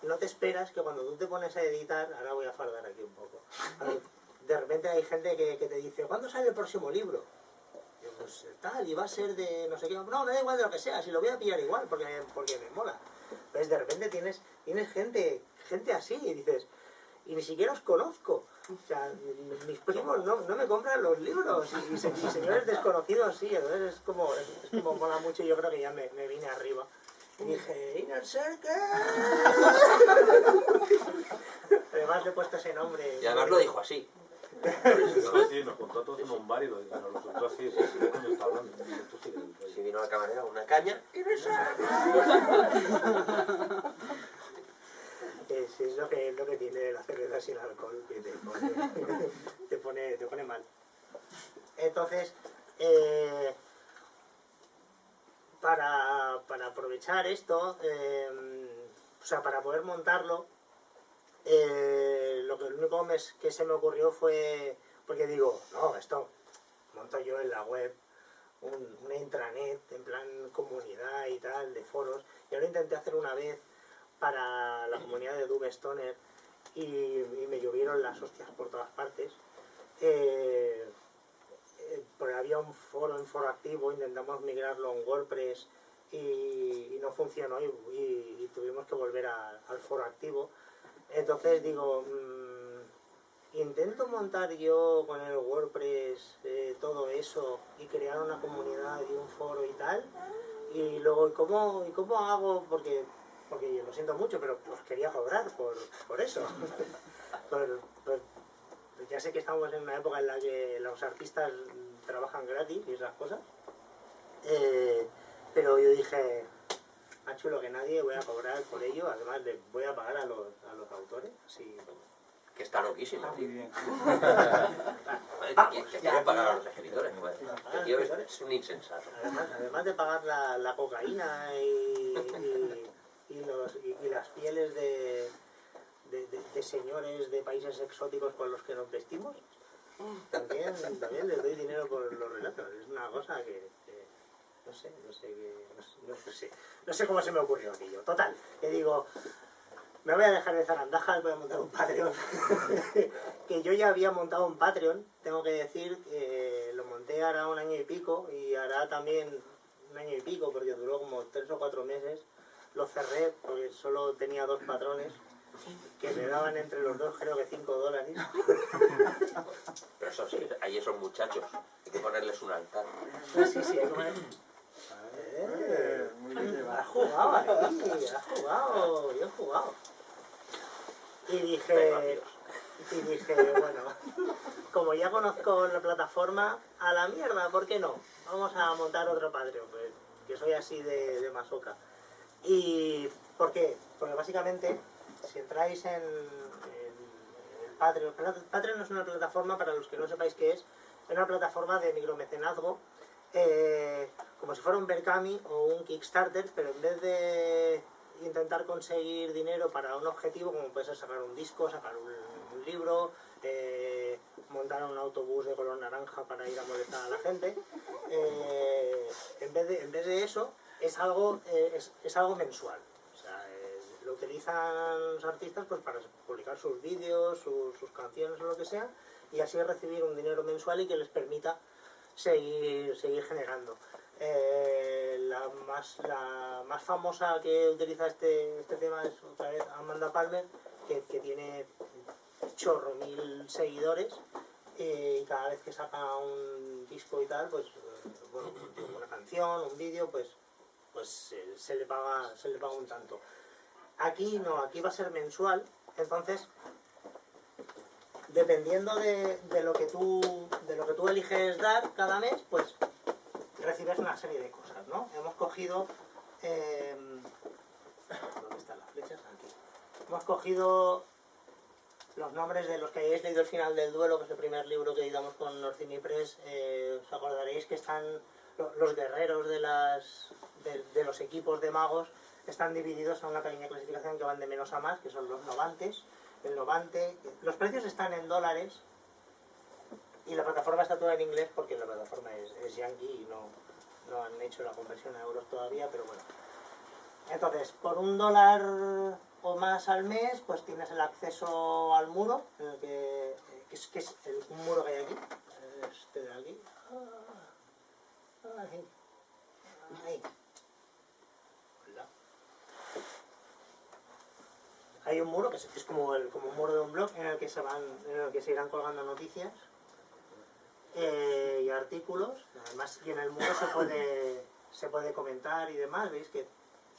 No te esperas que cuando tú te pones a editar, ahora voy a fardar aquí un poco, de repente hay gente que te dice, ¿cuándo sale el próximo libro? Y yo, pues tal, y va a ser de no sé qué, no, me da igual de lo que sea, si lo voy a pillar igual porque me mola. Entonces de repente tienes gente así y dices, y ni siquiera os conozco. O sea, mis primos no me compran los libros y señores desconocidos sí, entonces es como mola mucho y yo creo que ya me vine arriba. Y dije, Inner Circle. Además le he puesto ese nombre. Y además lo dijo así. Sí, nos juntó a todos en un bar y nos lo soltó así. ¿De qué coño está hablando? Esto sí que- Si vino la camarera, una caña. Inner Circle. Es lo que tiene la cerveza sin alcohol, que te pone mal. Entonces, para aprovechar esto, o sea, para poder montarlo, lo único que se me ocurrió fue, porque digo, no, esto monto yo en la web una intranet, en plan comunidad y tal, de foros, y ahora intenté hacer una vez para la comunidad de Doom Stoner y me llovieron las hostias por todas partes. Porque había un foro en foro activo, intentamos migrarlo en WordPress y no funcionó y tuvimos que volver al foro activo. Entonces digo, intento montar yo con el WordPress todo eso y crear una comunidad y un foro y tal. Y luego, ¿y cómo hago? Porque yo lo siento mucho, pero pues quería cobrar por eso. Ya sé que estamos en una época en la que los artistas trabajan gratis y esas cosas. Pero yo dije, más chulo que nadie, voy a cobrar por ello. Además, le voy a pagar a los autores. Así. Que está loquísimo. Muy bien. Que quiere pagar a los escritores. Pues. El tío es un insensato. Además de pagar la cocaína y las pieles de señores de países exóticos con los que nos vestimos, también les doy dinero por los relatos. Es una cosa que no sé cómo se me ocurrió aquello. Total, que digo, me voy a dejar de zarandajas, voy a montar un Patreon. Que yo ya había montado un Patreon, tengo que decir, lo monté hará un año y pico, y hará también un año y pico, porque duró como 3 o 4 meses. Lo cerré porque solo tenía 2 patrones, que me daban entre los dos creo que $5. Pero eso sí, hay esos muchachos. Hay que ponerles un altar. Sí, como es. Muy bien llevado. Has jugado ahí, yo he jugado. Y dije, bueno, como ya conozco la plataforma, a la mierda, ¿por qué no? Vamos a montar otro Patreon, pues, que soy así de masoca. ¿Y por qué? Porque básicamente, si entráis en el Patreon, Patreon es una plataforma, para los que no sepáis qué es una plataforma de micromecenazgo, como si fuera un Berkami o un Kickstarter, pero en vez de intentar conseguir dinero para un objetivo, como puede ser sacar un disco, sacar un libro, montar un autobús de color naranja para ir a molestar a la gente, en vez de eso, es algo mensual. O sea, lo utilizan los artistas pues para publicar sus vídeos, sus canciones o lo que sea, y así recibir un dinero mensual y que les permita seguir generando. La más famosa que utiliza este tema es otra vez Amanda Palmer, que tiene chorro mil seguidores, y cada vez que saca un disco y tal, pues bueno, una canción, un vídeo, pues se le paga un tanto. Aquí no, aquí va a ser mensual, entonces dependiendo de lo que tú eliges dar cada mes, pues recibes una serie de cosas, ¿no? Hemos cogido ¿dónde están las flechas? Aquí. Hemos cogido los nombres de los que hayáis leído El final del duelo, que es el primer libro que editamos con Norcini Press. Os acordaréis que están los guerreros de los equipos de magos, están divididos en una pequeña clasificación que van de menos a más, que son los novantes. El novante, los precios están en dólares, Y la plataforma está toda en inglés porque la plataforma es yankee y no han hecho la conversión a euros todavía, pero bueno. Entonces, por $1 o más al mes, pues tienes el acceso al muro, en el que es un muro que hay aquí, este de aquí. Ahí. Hola. Hay un muro que es como un muro de un blog en el que se irán colgando noticias y artículos. Además, y en el muro se puede comentar y demás. Veis que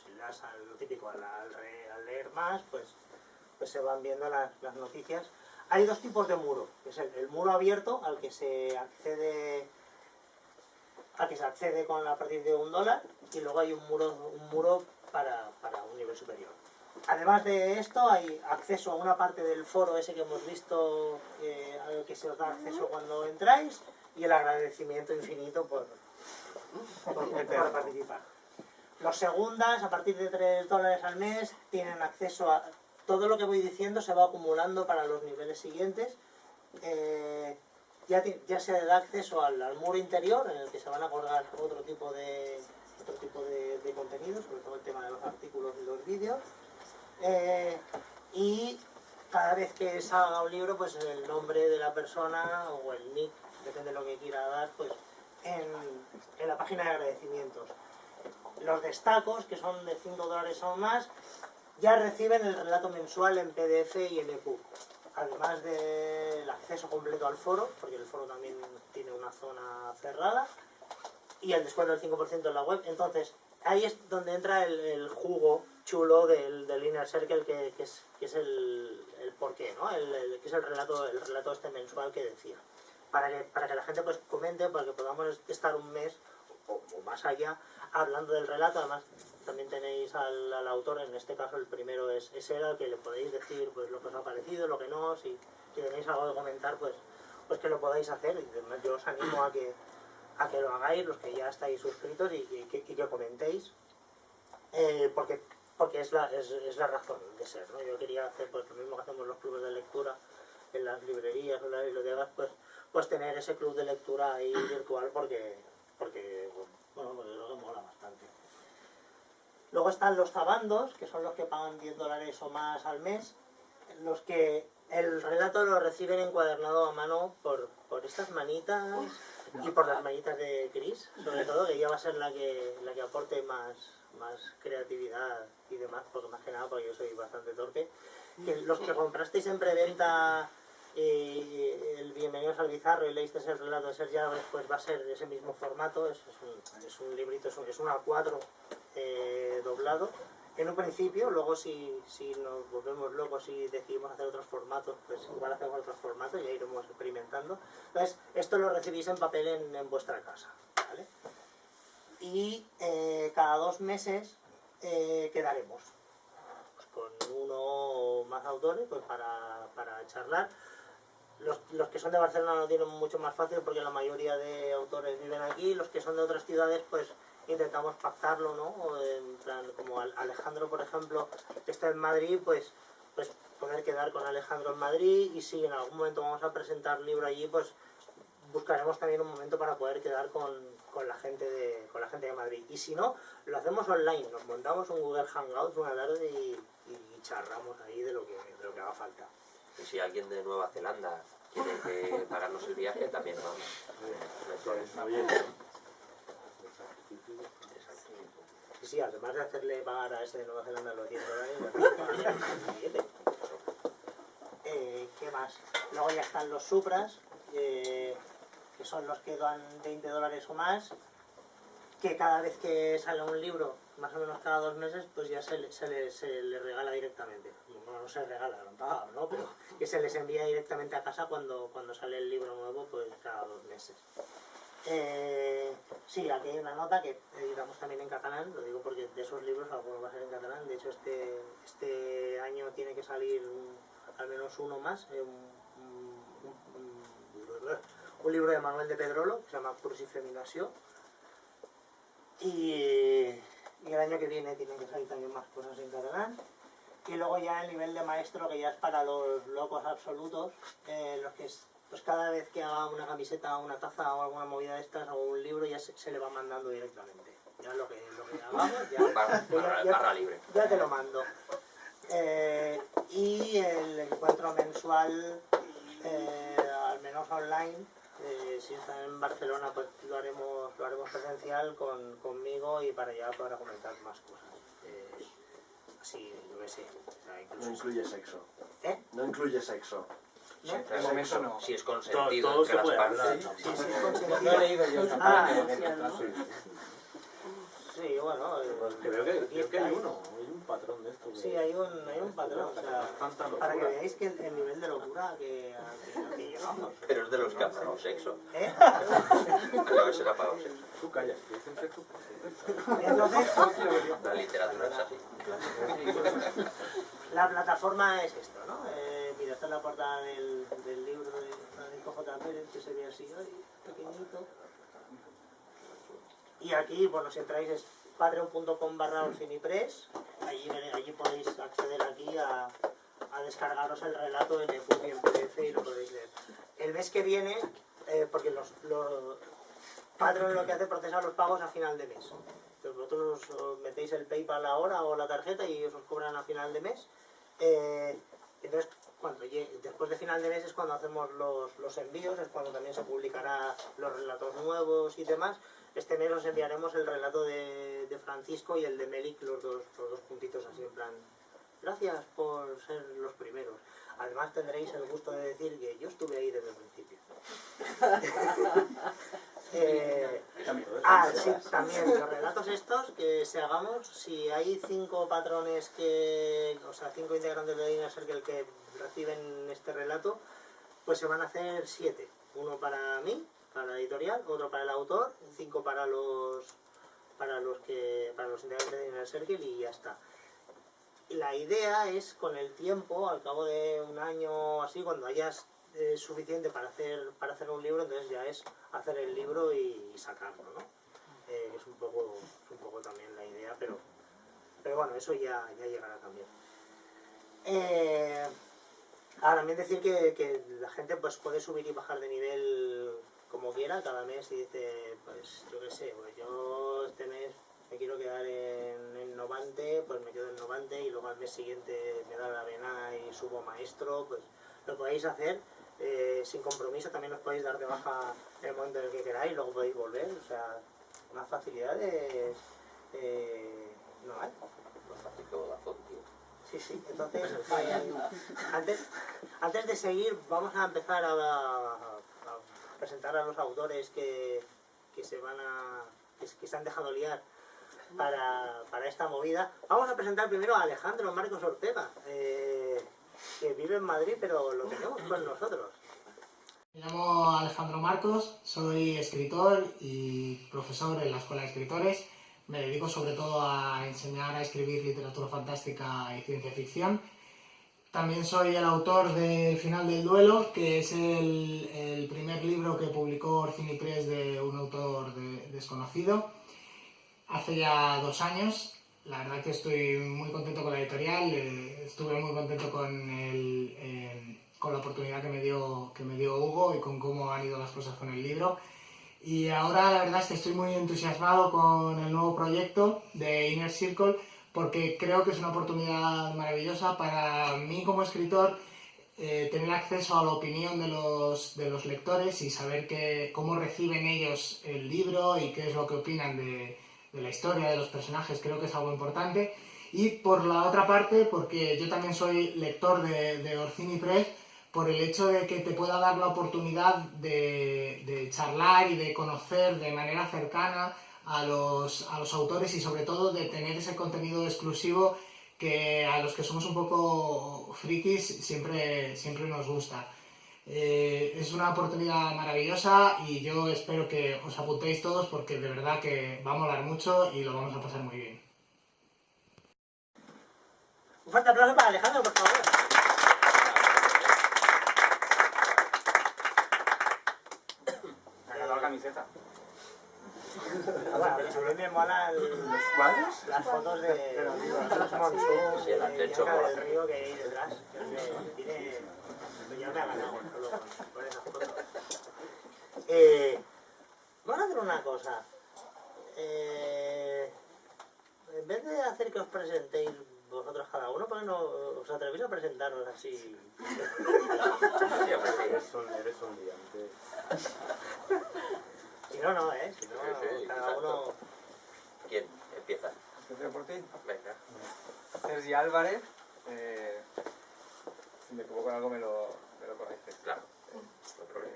si le das lo típico al leer más, pues se van viendo las noticias. Hay dos tipos de muro, que es el muro abierto al que se accede a partir de $1, y luego hay un muro para un nivel superior. Además de esto, hay acceso a una parte del foro ese que hemos visto, al que se os da acceso cuando entráis, y el agradecimiento infinito por participar. Los segundas, a partir de $3 al mes, tienen acceso a todo lo que voy diciendo, se va acumulando para los niveles siguientes. Ya se da acceso al muro interior, en el que se van a colgar otro tipo de contenidos, sobre todo el tema de los artículos y los vídeos. Y cada vez que salga un libro, pues el nombre de la persona o el nick, depende de lo que quiera dar, pues en la página de agradecimientos. Los destacos, que son de $5 o más, ya reciben el relato mensual en PDF y en EPUB. Además del acceso completo al foro, porque el foro también tiene una zona cerrada, y el descuento del 5% en la web. Entonces, ahí es donde entra el jugo chulo del Inner Circle, que es el porqué, ¿no? Que es el relato este mensual que decía. Para que la gente pues comente, para que podamos estar un mes o más allá hablando del relato. Además, también tenéis al autor, en este caso el primero es él, al que le podéis decir pues lo que os ha parecido, lo que no, si tenéis algo de comentar, pues que lo podáis hacer. Y además yo os animo a que lo hagáis, los que ya estáis suscritos, y que comentéis, porque es la razón de ser, ¿no? Yo quería hacer pues lo mismo que hacemos los clubes de lectura en las librerías o en las bibliotecas, pues tener ese club de lectura ahí virtual, porque creo que mola bastante. Luego están los zabandos, que son los que pagan $10 o más al mes, los que el relato lo reciben encuadernado a mano por estas manitas y por las manitas de Chris, sobre todo, que ella va a ser la que aporte más creatividad y demás, porque más que nada porque yo soy bastante torpe. Que los que comprasteis en preventa el Bienvenidos al Bizarro y leísteis el relato de Sergio Álvarez, pues va a ser ese mismo formato, es un librito, es un A4 doblado en un principio. Luego si nos volvemos locos y decidimos hacer otros formatos, pues igual hacemos otros formatos y ya iremos experimentando. Entonces, esto lo recibís en papel en vuestra casa, ¿vale? Y cada 2 meses quedaremos pues con uno o más autores pues para charlar. Los que son de Barcelona lo tienen mucho más fácil porque la mayoría de autores viven aquí. Los que son de otras ciudades, pues intentamos pactarlo, ¿no? O en plan, como Alejandro, por ejemplo, que está en Madrid, pues poder quedar con Alejandro en Madrid, y si en algún momento vamos a presentar libro allí, pues buscaremos también un momento para poder quedar con la gente de Madrid. Y si no, lo hacemos online, nos montamos un Google Hangouts una tarde y charramos ahí de lo que haga falta. Y si alguien de Nueva Zelanda quiere que pagarnos el viaje, también vamos. Sí, además de hacerle pagar a ese de Nueva Zelanda los $10, ¿qué más? Luego ya están los supras, que son los que dan $20 o más, que cada vez que sale un libro, más o menos cada 2 meses, pues ya se le regala directamente. Bueno, no se regala, lo han pagado, ¿no? Pero que se les envía directamente a casa cuando sale el libro nuevo, pues cada 2 meses. Sí, aquí hay una nota que editamos también en catalán, lo digo porque de esos libros alguno va a ser en catalán. De hecho, este año tiene que salir al menos uno más, un libro de Manuel de Pedrolo, que se llama Curs i Feminació, y el año que viene tienen que salir también más cosas en catalán. Y luego ya el nivel de maestro, que ya es para los locos absolutos, los que pues cada vez que haga una camiseta, una taza o alguna movida de estas o un libro ya se le va mandando directamente. Ya lo que hagamos, Barra libre. ya te lo mando. Y el encuentro mensual, al menos online, si está en Barcelona, pues lo haremos presencial conmigo y para allá para comentar más cosas. Así, yo qué sé. O sea, incluso No incluye sexo. ¿Eh? No incluye sexo. ¿No? De momento no. Si es consentido Todo entre se puede las hablar. partes. Sí, sí, No consentido. he leído yo esa Ah, parte. Sí, bueno. Creo que hay uno, hay un patrón de esto. Sí, hay un patrón. O sea, para que veáis que el nivel de locura que llevamos. Pero es de los que han pagado sexo. ¿Eh? Creo que se le ha pagado sexo. Tú callas, que dicen sexo. Entonces, La literatura es así. la plataforma es esto, ¿no? Mira, esta es la portada del libro de Francisco J. Pérez, que se ve así, ahí, pequeñito. Y aquí, bueno, si entráis es patreon.com/orfinipress, allí podéis acceder aquí a descargaros el relato en EPUB y en PDF y lo podéis leer. El mes que viene, porque los Patreon lo que hace es procesar los pagos a final de mes. Entonces vosotros os metéis el PayPal ahora o la tarjeta y os cobran a final de mes. Entonces, después de final de mes es cuando hacemos los envíos, es cuando también se publicará los relatos nuevos y demás. Este mes os enviaremos el relato de Francisco y el de Melik, los dos puntitos así en plan, gracias por ser los primeros. Además tendréis el gusto de decir que yo estuve ahí desde el principio. Sí, también los relatos estos que se hagamos, si hay 5 patrones o sea, 5 integrantes de Inner Circle que reciben este relato, pues se van a hacer 7. Uno para mí, para la editorial, otro para el autor, 5 para los integrantes de Inner Circle y ya está. La idea es con el tiempo, al cabo de un año así, cuando hayas suficiente para hacer un libro, entonces ya es hacer el libro y sacarlo, ¿no? Es un poco también la idea, pero bueno, eso ya llegará también. También decir que la gente pues puede subir y bajar de nivel como quiera cada mes y dice, pues yo qué sé, pues yo este mes me quiero quedar en Novante, pues me quedo en Novante y luego al mes siguiente me da la vena y subo maestro, pues lo podéis hacer sin compromiso, también os podéis dar de baja en el momento en el que queráis, luego podéis volver, o sea, unas facilidades no hay. Más fácil que Vodafone, tío. Sí, entonces antes de seguir vamos a empezar a presentar a los autores que se han dejado liar para esta movida. Vamos a presentar primero a Alejandro Marcos Ortega, que vive en Madrid, pero lo tenemos con nosotros. Me llamo Alejandro Marcos, soy escritor y profesor en la Escuela de Escritores. Me dedico sobre todo a enseñar a escribir literatura fantástica y ciencia ficción. También soy el autor de El final del duelo, que es el primer libro que publicó Orfini Press de un autor desconocido hace ya 2 años. La verdad que estoy muy contento con la editorial, estuve muy contento con la oportunidad que me dio Hugo y con cómo han ido las cosas con el libro. Y ahora la verdad es que estoy muy entusiasmado con el nuevo proyecto de Inner Circle porque creo que es una oportunidad maravillosa para mí como escritor tener acceso a la opinión de los lectores y saber cómo reciben ellos el libro y qué es lo que opinan de la historia, de los personajes. Creo que es algo importante. Y por la otra parte, porque yo también soy lector de Orfini Press, por el hecho de que te pueda dar la oportunidad de charlar y de conocer de manera cercana a los autores y sobre todo de tener ese contenido exclusivo que a los que somos un poco frikis siempre nos gusta. Es una oportunidad maravillosa y yo espero que os apuntéis todos porque de verdad que va a molar mucho y lo vamos a pasar muy bien. Un fuerte aplauso para Alejandro, por favor. Me ha ganado la camiseta. Bueno, a mí me molan ¿Los cuadros? las fotos de los monzones, Sí, el de techo Bianca mola. del Río que hay detrás. Ya me ha ganado solo con esas fotos. Vamos a hacer una cosa. En vez de hacer que os presentéis vosotros cada uno, ¿por qué no os atrevéis a presentaros así? Sí, hombre, sí. Eres un diante. Si no, no, ¿eh? Si no, Sí, cada exacto. uno... ¿Quién empieza? Empiezo por ti. Venga. Sergi Álvarez. Si me equivoco en algo me lo corriges. Claro. No problema.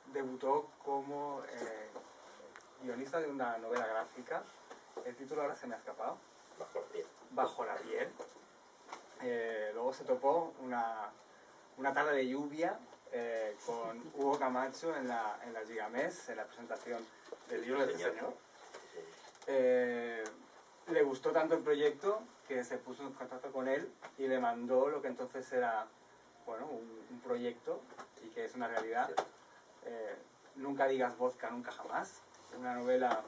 Debutó como guionista de una novela gráfica. El título ahora se me ha escapado. Bajo la piel. Bajo la piel. Luego se topó una tarde de lluvia con Hugo Camacho en la Gigamés, en la presentación del libro de este señor. Le gustó tanto el proyecto que se puso en contacto con él y le mandó lo que entonces era, bueno, un proyecto y que es una realidad. Nunca digas vodka, nunca jamás. Una novela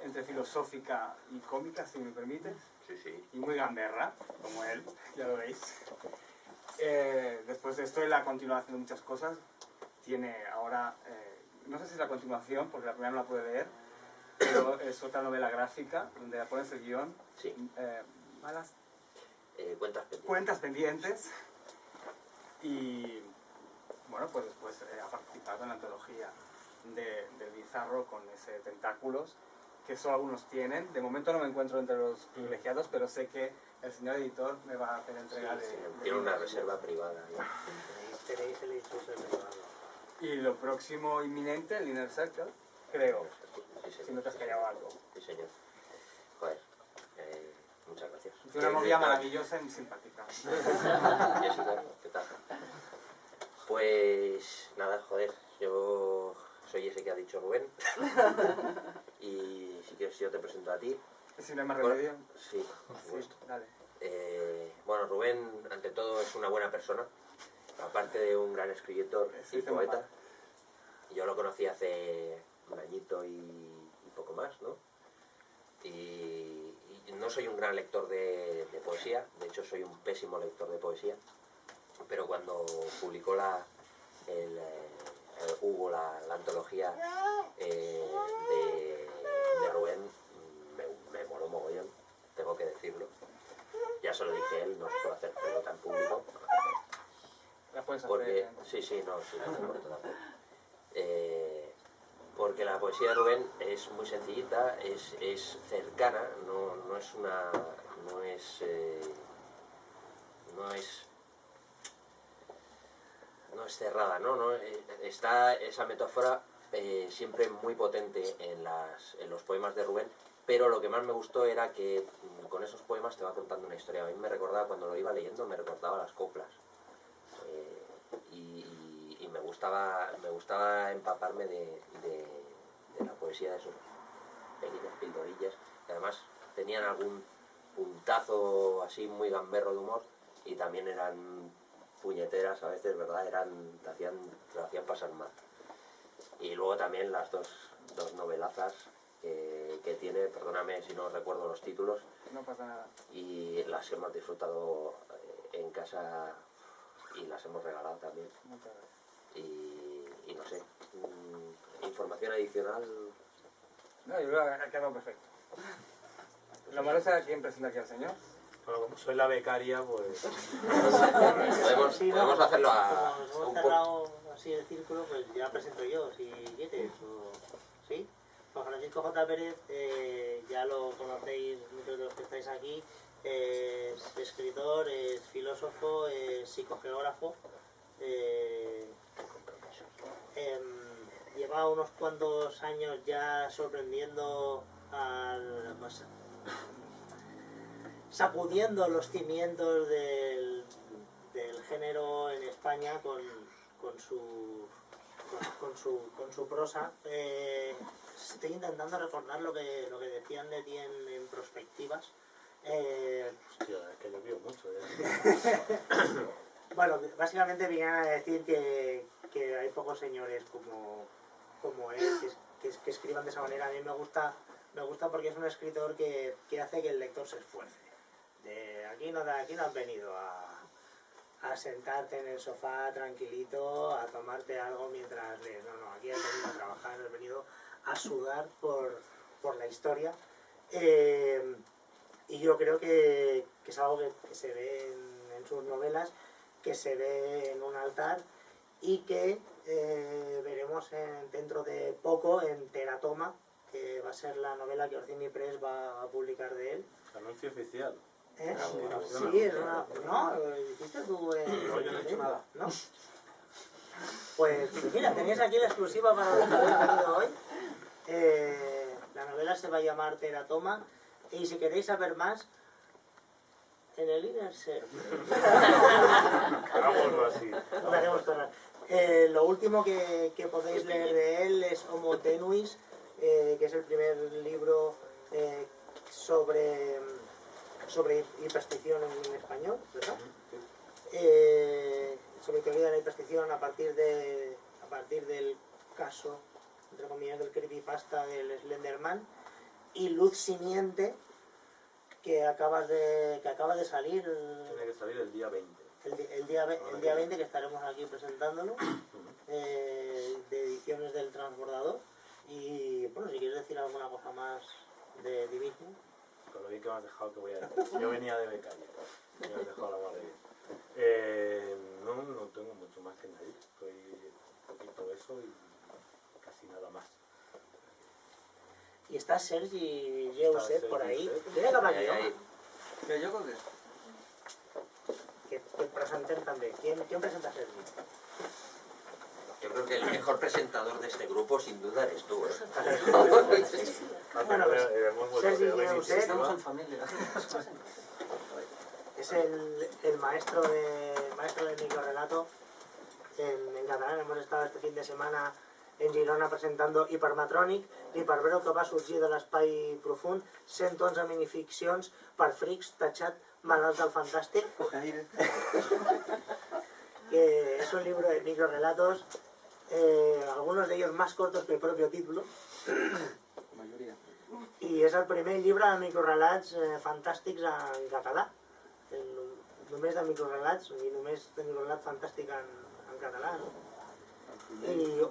entre filosófica y cómica, si me permites, Sí, sí. y muy gamberra, como él, ya lo veis. Después de esto, él ha continuado haciendo muchas cosas. Tiene ahora, no sé si es la continuación, porque la primera no la pude leer, pero es otra novela gráfica, donde pones el guión, Sí. malas Cuentas pendientes. cuentas pendientes. Y bueno, pues después ha participado en la antología del Bizarro con ese Tentáculos, que solo algunos tienen. De momento no me encuentro entre los privilegiados, pero sé que el señor editor me va a hacer entrega Sí, de tiene una libros. reserva privada. Tenéis el discurso de privado. Y lo próximo inminente, el Inner Circle, creo, Sí, si no señor. te has callado algo. Sí, señor. Joder. Muchas gracias. Tiene una movida maravillosa y simpática. Jessica, ¿qué tal? Pues nada, joder, yo soy ese que ha dicho Rubén. Y si quieres yo te presento a ti. Si no hay más remedio, Sí, por sí, supuesto. dale. Bueno, Rubén, ante todo, es una buena persona. Aparte de un gran escritor Sí, y sí, poeta. mal. Yo lo conocí hace un añito y poco más, ¿no? Y no soy un gran lector de poesía, de hecho soy un pésimo lector de poesía, pero cuando publicó el Hugo la antología de Rubén, me moló mogollón, tengo que decirlo. Ya se lo dije a él, no se puede hacer pelota en público. La puedes hacer. Porque, sí, no me importa tampoco. Porque la poesía de Rubén es muy sencillita, es cercana, no es cerrada, ¿no? Está esa metáfora siempre muy potente en los poemas de Rubén, pero lo que más me gustó era que con esos poemas te va contando una historia. A mí me recordaba, cuando lo iba leyendo, me recordaba las coplas. Y me gustaba empaparme de la poesía de esos pequeñas pildorillas, que además tenían algún puntazo así muy gamberro de humor y también eran puñeteras a veces, ¿verdad? Te lo hacían pasar mal. Y luego también las dos novelazas que tiene, perdóname si no recuerdo los títulos, No pasa nada. y las hemos disfrutado en casa y las hemos regalado también. Muchas gracias. Y no sé, información adicional. No, yo creo que ha quedado perfecto. Lo malo es a quién presenta aquí al señor. Bueno, como soy la becaria, pues... Podemos Sí, ¿no? podemos hacerlo Como nos hemos un poco. cerrado así el círculo, pues ya presento yo, si quieres. ¿Sí? Juan Francisco J. Pérez, ya lo conocéis muchos de los que estáis aquí. Es escritor, es filósofo, es psicogeógrafo. Lleva unos cuantos años ya sorprendiendo pues, sacudiendo los cimientos del género en España con su prosa. Estoy intentando recordar lo que decían de ti en Prospectivas. Hostia, es que yo pido mucho, ¿eh? Bueno, básicamente vienen a decir que hay pocos señores como él, que escriban de esa manera. A mí me gusta porque es un escritor que hace que el lector se esfuerce. Aquí no has venido a sentarte en el sofá tranquilito, a tomarte algo mientras lees. No, aquí has venido a trabajar, has venido a sudar por la historia. Y yo creo que es algo que se ve en sus novelas, que se ve en Un altar y que veremos dentro de poco en Teratoma, que va a ser la novela que Orcini Press va a publicar de él. Anuncio oficial. ¿Eh? Sí, es una... ¿No? ¿Lo dijiste tú? No, yo no he hecho nada. ¿No? Pues mira, tenías aquí la exclusiva para lo que habéis venido hoy. La novela se va a llamar Teratoma y si queréis saber más, en el Inner Circle. Hagámoslo así. Lo haremos correr. Lo último que podéis leer de él es Homo Tenuis, que es el primer libro sobre hiperstición en español, ¿verdad? Sobre teoría de la hiperstición a partir del caso, entre comillas, del creepypasta del Slenderman, y Luz Simiente, que acaba de salir. Tiene que salir el día 20. El día 20, que estaremos aquí presentándolo, de Ediciones del Transbordador. Y bueno, si quieres decir alguna cosa más de Division. Con lo bien que me has dejado, que voy a decir. Yo venía de becario. Me has dejado la madre bien. No tengo mucho más que añadir. Estoy un poquito eso y casi nada más. Y está Sergi Geuset por ahí. Sergi Tiene cap aquí, Ahí. Pero yo creo que que presenten també. ¿Quién presenta a Sergi? Yo creo que el mejor presentador de este grupo sin duda eres tú, ¿eh? Bueno, pues, Sergi Geuset estamos en familia. es el maestro de microrelato en catalán. Hemos estado este fin de semana en Girona presentando Hipermatronic, l'hiperbero que va sorgir de l'espai profund, 111 minificcions per frics tachat malalts del fantàstic. Que es un libro de microrelatos, algunos de ellos más cortos que el propio título. La mayoría. I és el primer llibre de microrelats fantàstics en català. Només de microrelats, i només de microrelat fantàstic en català, ¿no?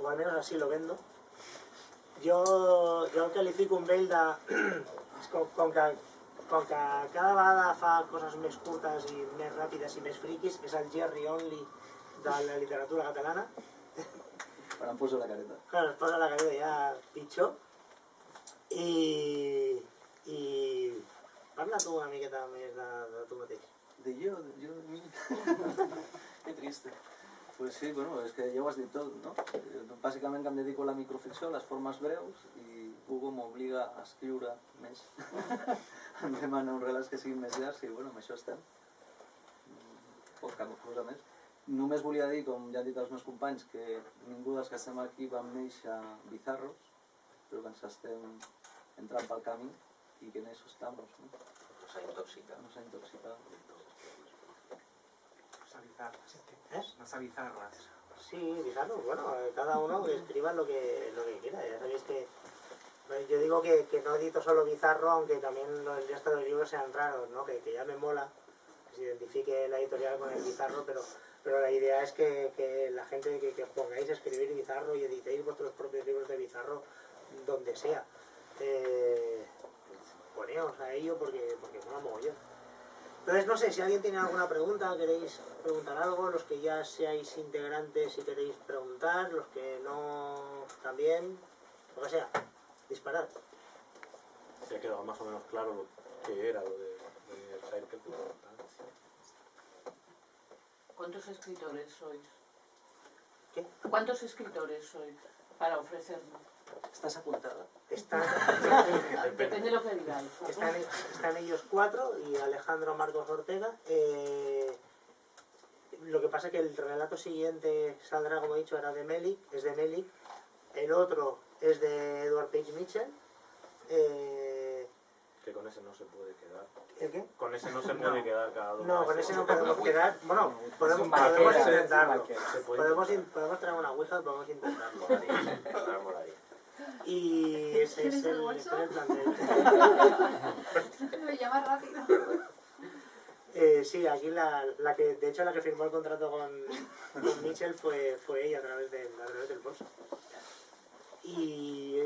O al menos así lo vendo. Jo el que li fico amb ell com que cada vegada fa coses més curtes i més ràpides i més friquis, és el Jerry Only de la literatura catalana. Ara em poso la careta. Clar, es posa la careta ja pitjor. I parla tu una miqueta més de tu mateix. De mí. Qué triste. Pues sí, bueno, es que ja ho has dit tot, no? Bàsicament que em dedico a la microficció, a les formes breus, i Hugo m'obliga a escriure més. Em demana uns relats que siguin més llargs i, bueno, amb això estem. Poca cosa més. Només volia dir, com ja han dit els meus companys, que ningú dels que estem aquí vam néixer bizarros, però que ens estem entrant pel camí i que en eso estamos, ¿no? Nos ha intoxicado. Nos ha intoxicado. Las abizarras. Sí, bizarro, bueno, cada uno que escriba lo que quiera. Ya sabéis que yo digo que no edito solo bizarro, aunque también los restos de los libros sean raros, ¿no? Que ya me mola que se identifique la editorial con el bizarro, pero la idea es que la gente que os pongáis a escribir bizarro y editéis vuestros propios libros de bizarro donde sea. Poneos a ello porque mola mogollón. Entonces, no sé, si alguien tiene alguna pregunta, queréis preguntar algo, los que ya seáis integrantes si queréis preguntar, los que no también, lo que sea, disparad. Se ha quedado más o menos claro lo que era lo de Circle. ¿Cuántos escritores sois? ¿Qué? ¿Cuántos escritores sois para ofrecernos? ¿Estás apuntada? Depende de lo que digáis. Están ellos 4 y Alejandro Marcos Ortega. Lo que pasa es que el relato siguiente saldrá, como he dicho, era de Melick, es de Melick. El otro es de Edward Page Mitchell. Que con ese no se puede quedar. ¿El qué? Con ese no se puede quedar cada dos. No, con ese no podemos quedar. Bueno, podemos intentarlo. Podemos traer una ouija y podemos intentarlo. Y ese es ¿Quieres el el bolso? plan de... Me llama rápido. sí, aquí la que, de hecho la que firmó el contrato con Mitchell fue ella a través del bolso. Y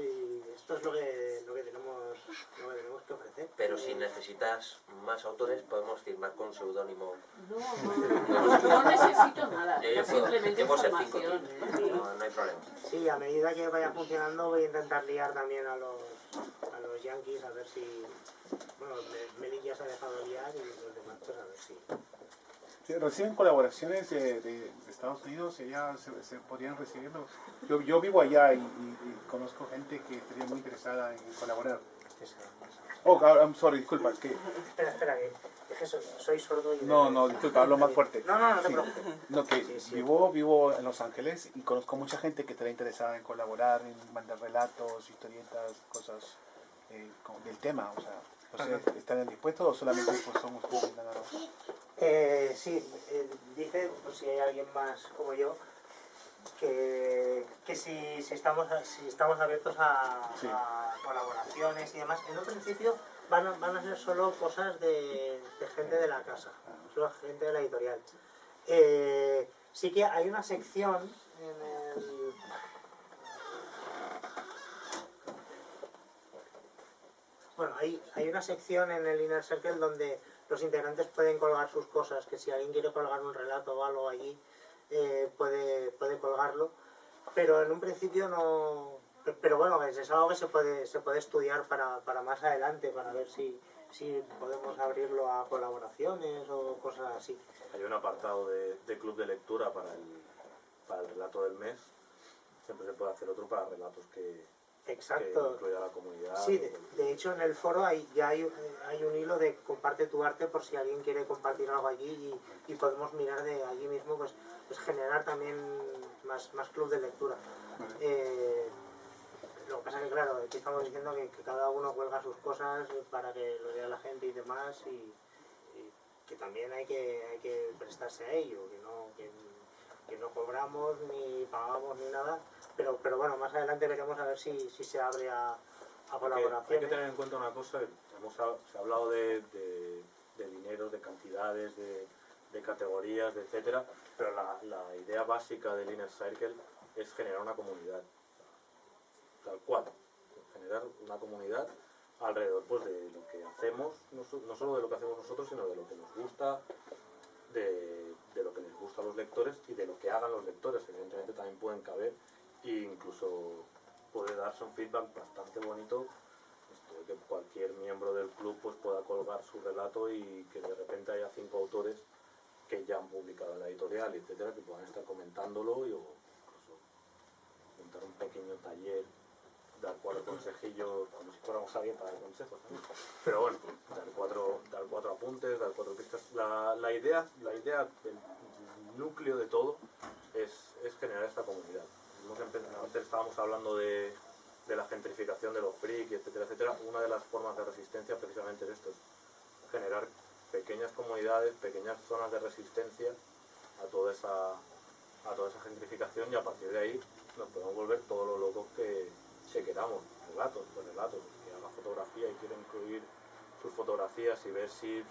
esto es lo que tenemos que ofrecer. Pero si necesitas más autores, podemos firmar con seudónimo. No necesito nada, Yo simplemente puedo ser 5 información. no hay problema. Sí, a medida que vaya funcionando voy a intentar liar también a los Yankees a ver si... Bueno, Meli ya se ha dejado liar y los demás pues a ver si... Sí, ¿reciben colaboraciones de Estados Unidos? ¿Se podrían recibirlo? Yo vivo allá y conozco gente que estaría muy interesada en colaborar. Oh, I'm sorry, disculpa. Que... Espera, que soy sordo y... No, disculpa, hablo más fuerte. No te Sí. preocupes. No, que Sí. vivo en Los Ángeles y conozco mucha gente que estaría interesada en colaborar, en mandar relatos, historietas, cosas del tema. O sea, no sé, ¿estarían dispuestos o solamente pues, son ustedes nada más? Sí, dice, pues si hay alguien más como yo, que si estamos abiertos a colaboraciones y demás. En un principio van a ser solo cosas de gente de la casa, solo gente de la editorial. Sí que hay una sección en el... Bueno, hay una sección en el Inner Circle donde los integrantes pueden colgar sus cosas, que si alguien quiere colgar un relato o algo allí, puede colgarlo, pero en un principio no... Pero bueno, es algo que se puede estudiar para más adelante, para ver si podemos abrirlo a colaboraciones o cosas así. Hay un apartado de club de lectura para el relato del mes. Siempre se puede hacer otro para relatos que incluya a la comunidad. Sí, de hecho en el foro hay un hilo de comparte tu arte por si alguien quiere compartir algo allí y podemos mirar de allí mismo pues generar también más club de lectura. Lo que pasa es que claro, aquí estamos diciendo que cada uno cuelga sus cosas para que lo vea la gente y demás y que también hay que prestarse a ello, que no cobramos ni pagamos ni nada, pero bueno, más adelante veremos a ver si se abre a colaboraciones. Hay que tener en cuenta una cosa, se ha hablado de dinero, de cantidades, de categorías, etcétera, pero la idea básica del Inner Circle es generar una comunidad, tal cual, generar una comunidad alrededor pues, de lo que hacemos, no solo de lo que hacemos nosotros, sino de lo que nos gusta, de lo que les gusta a los lectores y de lo que hagan los lectores. Evidentemente también pueden caber e incluso puede darse un feedback bastante bonito, de que cualquier miembro del club pues, pueda colgar su relato y que de repente haya 5 autores que ya han publicado en la editorial, etcétera, que puedan estar comentándolo o incluso montar un pequeño taller, dar 4 consejillos, como si fuéramos alguien para dar consejos también. Pero bueno, dar cuatro apuntes, dar 4 pistas. La idea, el núcleo de todo es generar esta comunidad. Antes estábamos hablando de la gentrificación de los freaks, etcétera, etcétera. Una de las formas de resistencia precisamente es esto, es generar pequeñas comunidades, pequeñas zonas de resistencia a toda esa gentrificación y a partir de ahí nos podemos volver todo lo locos que queramos. Relatos, que haga fotografía y quiere incluir sus fotografías y ver si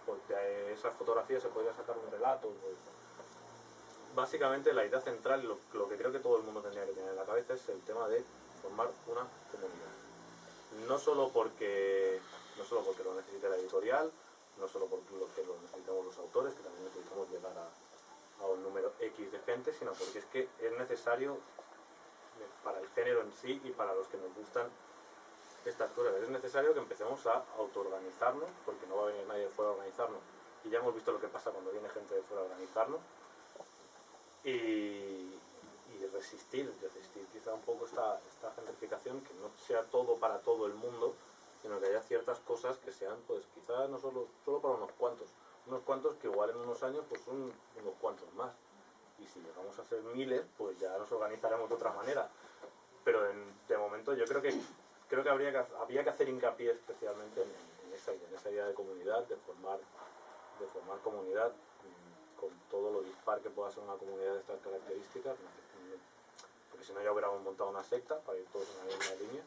porque esas fotografías se podría sacar un relato. Pues. Básicamente la idea central, lo que creo que todo el mundo tendría que tener en la cabeza es el tema de formar una comunidad. No solo porque lo necesite la editorial, no solo porque lo necesitamos los autores, que también necesitamos llegar a un número X de gente, sino porque es que es necesario para el género en sí y para los que nos gustan estas cosas. Es necesario que empecemos a autoorganizarnos, porque no va a venir nadie de fuera a organizarnos. Y ya hemos visto lo que pasa cuando viene gente de fuera a organizarnos. Y resistir quizá un poco esta gentrificación, que no sea todo para todo el mundo, sino que haya ciertas cosas que sean, pues quizá no solo para unos cuantos que igual en unos años pues son unos cuantos más. Y si llegamos a ser miles, pues ya nos organizaremos de otra manera. Pero de momento yo creo que había que hacer hincapié especialmente en esa idea de comunidad, de formar comunidad, con todo lo dispar que pueda ser una comunidad de estas características, porque si no ya hubiéramos montado una secta para ir todos en la misma línea.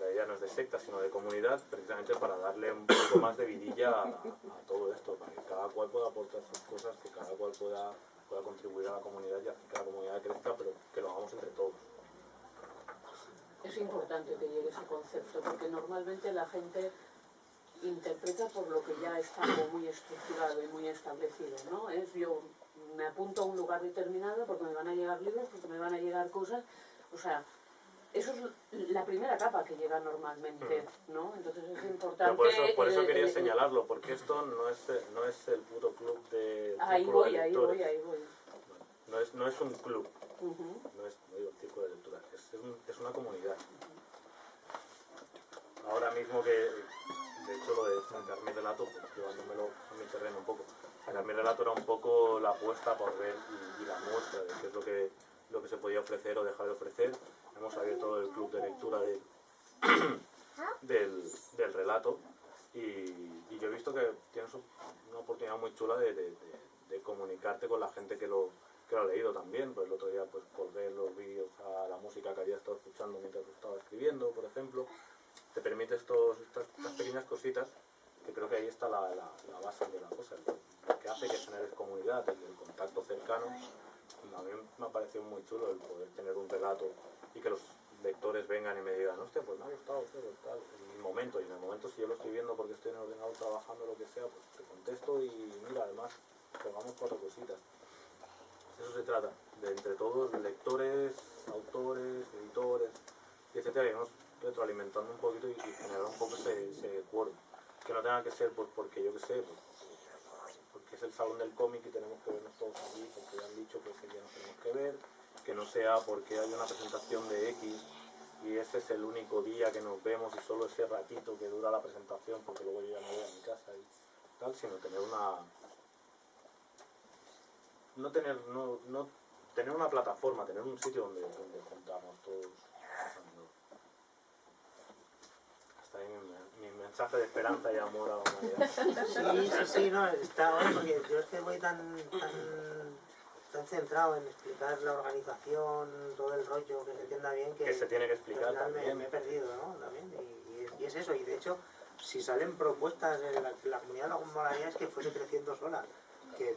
La idea no es de secta, sino de comunidad, precisamente para darle un poco más de vidilla a todo esto, para que cada cual pueda aportar sus cosas, que cada cual pueda contribuir a la comunidad y hacer que la comunidad crezca, pero que lo hagamos entre todos. Es importante que llegue ese concepto, porque normalmente la gente interpreta por lo que ya está como muy estructurado y muy establecido, ¿no? Es yo me apunto a un lugar determinado porque me van a llegar libros, porque me van a llegar cosas, o sea, eso es la primera capa que llega normalmente, ¿no? Entonces es importante... Pero por eso quería señalarlo, porque esto no es el puto club de... Ahí voy. No es un club, no es el círculo de lectura, es una comunidad. Ahora mismo que, de hecho, lo de sacar mi relato, pues, llevándomelo a mi terreno un poco, sacar mi relato era un poco la apuesta por ver y la muestra de qué es lo que se podía ofrecer o dejar de ofrecer. Hemos abierto el club de lectura del relato y yo he visto que tienes una oportunidad muy chula de comunicarte con la gente que lo ha leído también. Pues el otro día pues volver los vídeos a la música que había estado escuchando mientras estaba escribiendo, por ejemplo. Te permite estas pequeñas cositas, que creo que ahí está la base de la cosa, lo que hace que generes comunidad, el contacto cercano. A mí me ha parecido muy chulo el poder tener un relato y que los lectores vengan y me digan, hostia, pues me ha gustado, pues tal, en el momento, si yo lo estoy viendo porque estoy en el ordenador trabajando, lo que sea, pues te contesto y mira, además, pegamos 4 cositas. Eso se trata, de entre todos, lectores, autores, editores, etcétera, y vamos retroalimentando un poquito y generar un poco ese quórum. Que no tenga que ser pues porque yo que sé, pues, porque es el salón del cómic y tenemos que vernos todos allí, porque ya han dicho que ese día nos tenemos que ver, que no sea porque hay una presentación de X y ese es el único día que nos vemos y solo ese ratito que dura la presentación, porque luego yo ya me voy a mi casa y tal, sino tener tener una plataforma, tener un sitio donde juntamos todos. Hasta ahí mi mensaje de esperanza y amor a la humanidad. Sí, no, está bueno porque yo es que voy tan centrado en explicar la organización, todo el rollo, que se entienda bien, que se tiene que explicar también. Me he perdido, ¿no? También, y es eso, y de hecho, si salen propuestas en la comunidad, lo que me molaría es que fuese creciendo sola, que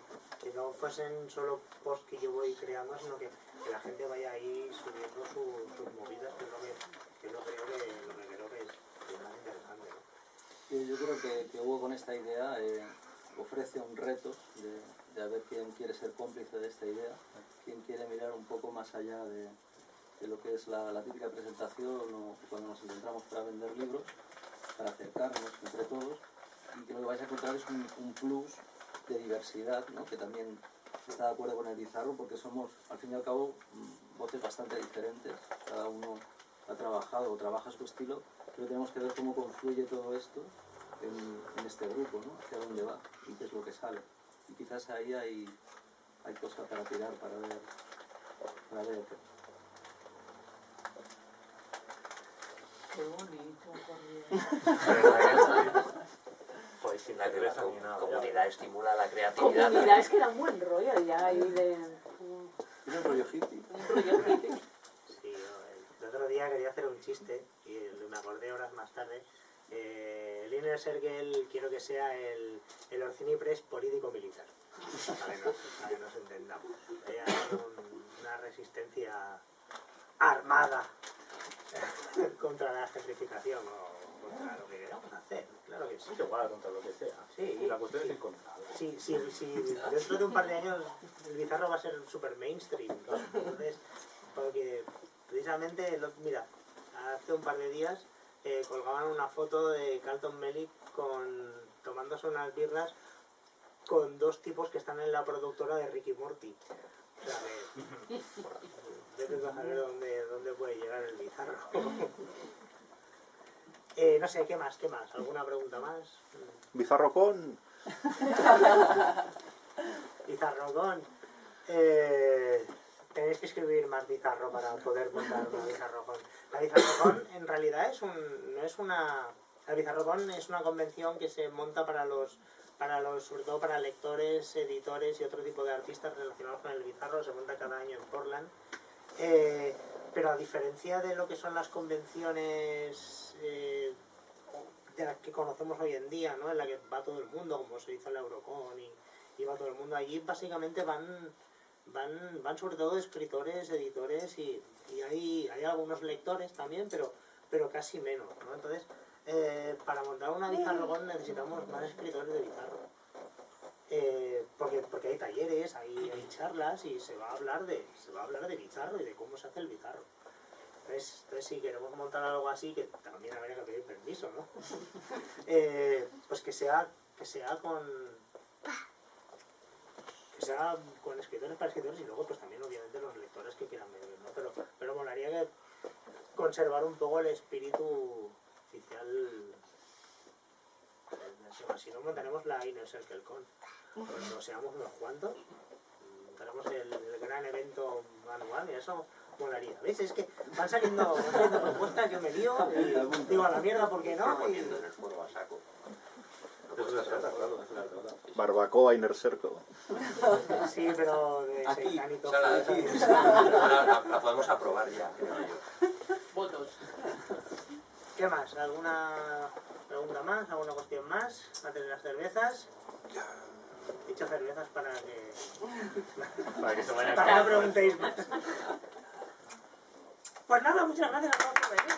no fuesen solo posts que yo voy creando, sino que la gente vaya ahí subiendo sus movidas, que es lo que creo que es más interesante, ¿no? Yo creo que Hugo con esta idea ofrece un reto de a ver quién quiere ser cómplice de esta idea, quién quiere mirar un poco más allá de lo que es la típica presentación o cuando nos encontramos para vender libros, para acercarnos entre todos, y que lo que vais a encontrar es un plus de diversidad, ¿no? Que también está de acuerdo con el Bizarro, porque somos, al fin y al cabo, voces bastante diferentes, cada uno ha trabajado o trabaja su estilo, pero tenemos que ver cómo confluye todo esto en este grupo, ¿no? Hacia dónde va y qué es lo que sale. Y quizás ahí hay cosas para tirar, para ver. Qué bonito, por Dios. Pues sin la cabeza ni nada. Comunidad estimula la creatividad. Comunidad, es que era un buen rollo ya ahí de... ¿Tiene un rollo hippie? Un rollo hippie. Sí, el otro día quería hacer un chiste y me acordé horas más tarde. El Inner Circle quiero que sea el Orsini Press político-militar. Para que nos entendamos. Haya una resistencia armada contra la gentrificación o contra lo que queramos hacer. Claro que sí. Sí, igual contra lo que sea. Sí, la cuestión es encontrarlo. Sí, dentro de un par de años el Bizarro va a ser súper mainstream. Entonces, porque precisamente, mira, hace un par de días colgaban una foto de Carlton Mellick tomándose unas birras con 2 tipos que están en la productora de Ricky Morty. O sea, vete a saber dónde puede llegar el Bizarro. No sé, ¿qué más? ¿Alguna pregunta más? Bizarrocón. Bizarrocón. Tenéis que escribir más bizarro para poder montar una Bizarrocón. La Bizarrocón en realidad la Bizarrocón es una convención que se monta sobre todo para lectores, editores y otro tipo de artistas relacionados con el bizarro. Se monta cada año en Portland Pero a diferencia de lo que son las convenciones de las que conocemos hoy en día, ¿no? En la que va todo el mundo, como se hizo en la Eurocon y va todo el mundo allí, básicamente van sobre todo escritores, editores y hay algunos lectores también, pero casi menos, ¿no? Entonces, para montar una Bizarrocon necesitamos más escritores de Bizarro. Porque hay talleres, hay charlas y se va a hablar de Bizarro y de cómo se hace el Bizarro. Entonces si queremos montar algo así, que también habría que pedir permiso, ¿no? Pues que sea con escritores para escritores y luego pues también obviamente los lectores que quieran venir, ¿no? Pero molaría que conservar un poco el espíritu oficial. Si no montaremos la Inner Circle Con, cuando seamos unos cuantos, montaremos el gran evento anual y eso molaría. ¿Ves? Es que van saliendo propuestas, yo me lío y digo a la mierda, ¿por qué no? En el foro a saco. Barbacoa Inner Circle. Sí, pero de Aquí. seitanito. La podemos aprobar ya, creo yo. Votos. ¿Qué más? ¿Alguna pregunta más? ¿Alguna cuestión más? Antes de las cervezas. He dicho cervezas para que se vaya no preguntéis más. Pues nada, muchas gracias a todos por venir.